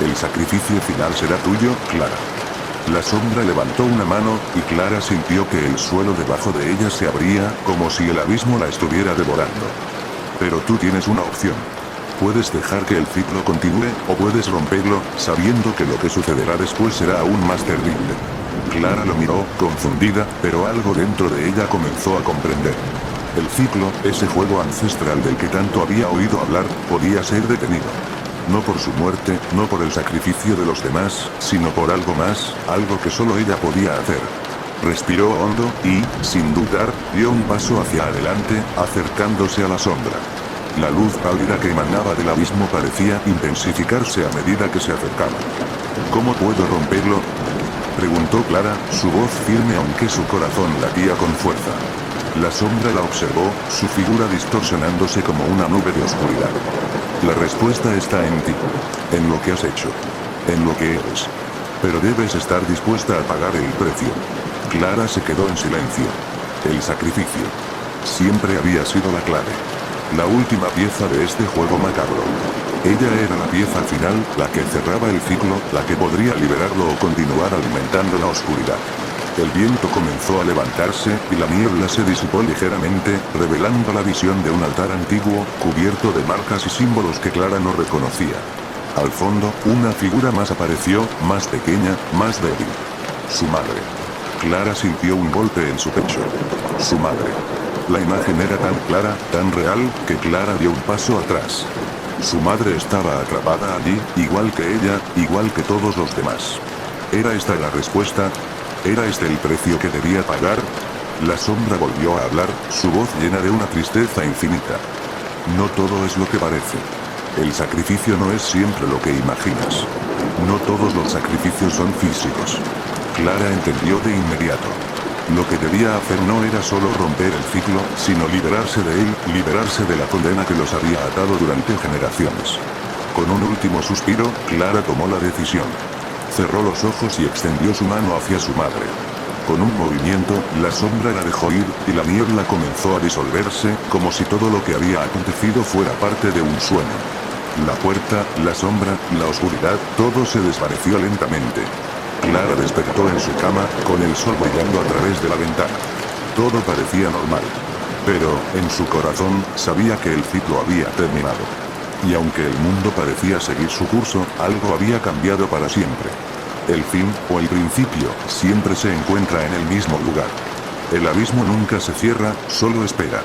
El sacrificio final será tuyo, Clara. La sombra levantó una mano, y Clara sintió que el suelo debajo de ella se abría, como si el abismo la estuviera devorando. Pero tú tienes una opción. Puedes dejar que el ciclo continúe, o puedes romperlo, sabiendo que lo que sucederá después será aún más terrible. Clara lo miró, confundida, pero algo dentro de ella comenzó a comprender. El ciclo, ese juego ancestral del que tanto había oído hablar, podía ser detenido. No por su muerte, no por el sacrificio de los demás, sino por algo más, algo que solo ella podía hacer. Respiró hondo, y, sin dudar, dio un paso hacia adelante, acercándose a la sombra. La luz pálida que emanaba del abismo parecía intensificarse a medida que se acercaba. ¿Cómo puedo romperlo?, preguntó Clara, su voz firme aunque su corazón latía con fuerza. La sombra la observó, su figura distorsionándose como una nube de oscuridad. La respuesta está en ti. En lo que has hecho. En lo que eres. Pero debes estar dispuesta a pagar el precio. Clara se quedó en silencio. El sacrificio. Siempre había sido la clave. La última pieza de este juego macabro. Ella era la pieza final, la que cerraba el ciclo, la que podría liberarlo o continuar alimentando la oscuridad. El viento comenzó a levantarse, y la niebla se disipó ligeramente, revelando la visión de un altar antiguo, cubierto de marcas y símbolos que Clara no reconocía. Al fondo, una figura más apareció, más pequeña, más débil. Su madre. Clara sintió un golpe en su pecho. Su madre. La imagen era tan clara, tan real, que Clara dio un paso atrás. Su madre estaba atrapada allí, igual que ella, igual que todos los demás. ¿Era esta la respuesta? ¿Era este el precio que debía pagar? La sombra volvió a hablar, su voz llena de una tristeza infinita. No todo es lo que parece. El sacrificio no es siempre lo que imaginas. No todos los sacrificios son físicos. Clara entendió de inmediato. Lo que debía hacer no era solo romper el ciclo, sino liberarse de él, liberarse de la condena que los había atado durante generaciones. Con un último suspiro, Clara tomó la decisión. Cerró los ojos y extendió su mano hacia su madre. Con un movimiento, la sombra la dejó ir, y la niebla comenzó a disolverse, como si todo lo que había acontecido fuera parte de un sueño. La puerta, la sombra, la oscuridad, todo se desvaneció lentamente. Clara despertó en su cama, con el sol brillando a través de la ventana. Todo parecía normal. Pero, en su corazón, sabía que el ciclo había terminado. Y aunque el mundo parecía seguir su curso, algo había cambiado para siempre. El fin, o el principio, siempre se encuentra en el mismo lugar. El abismo nunca se cierra, solo espera.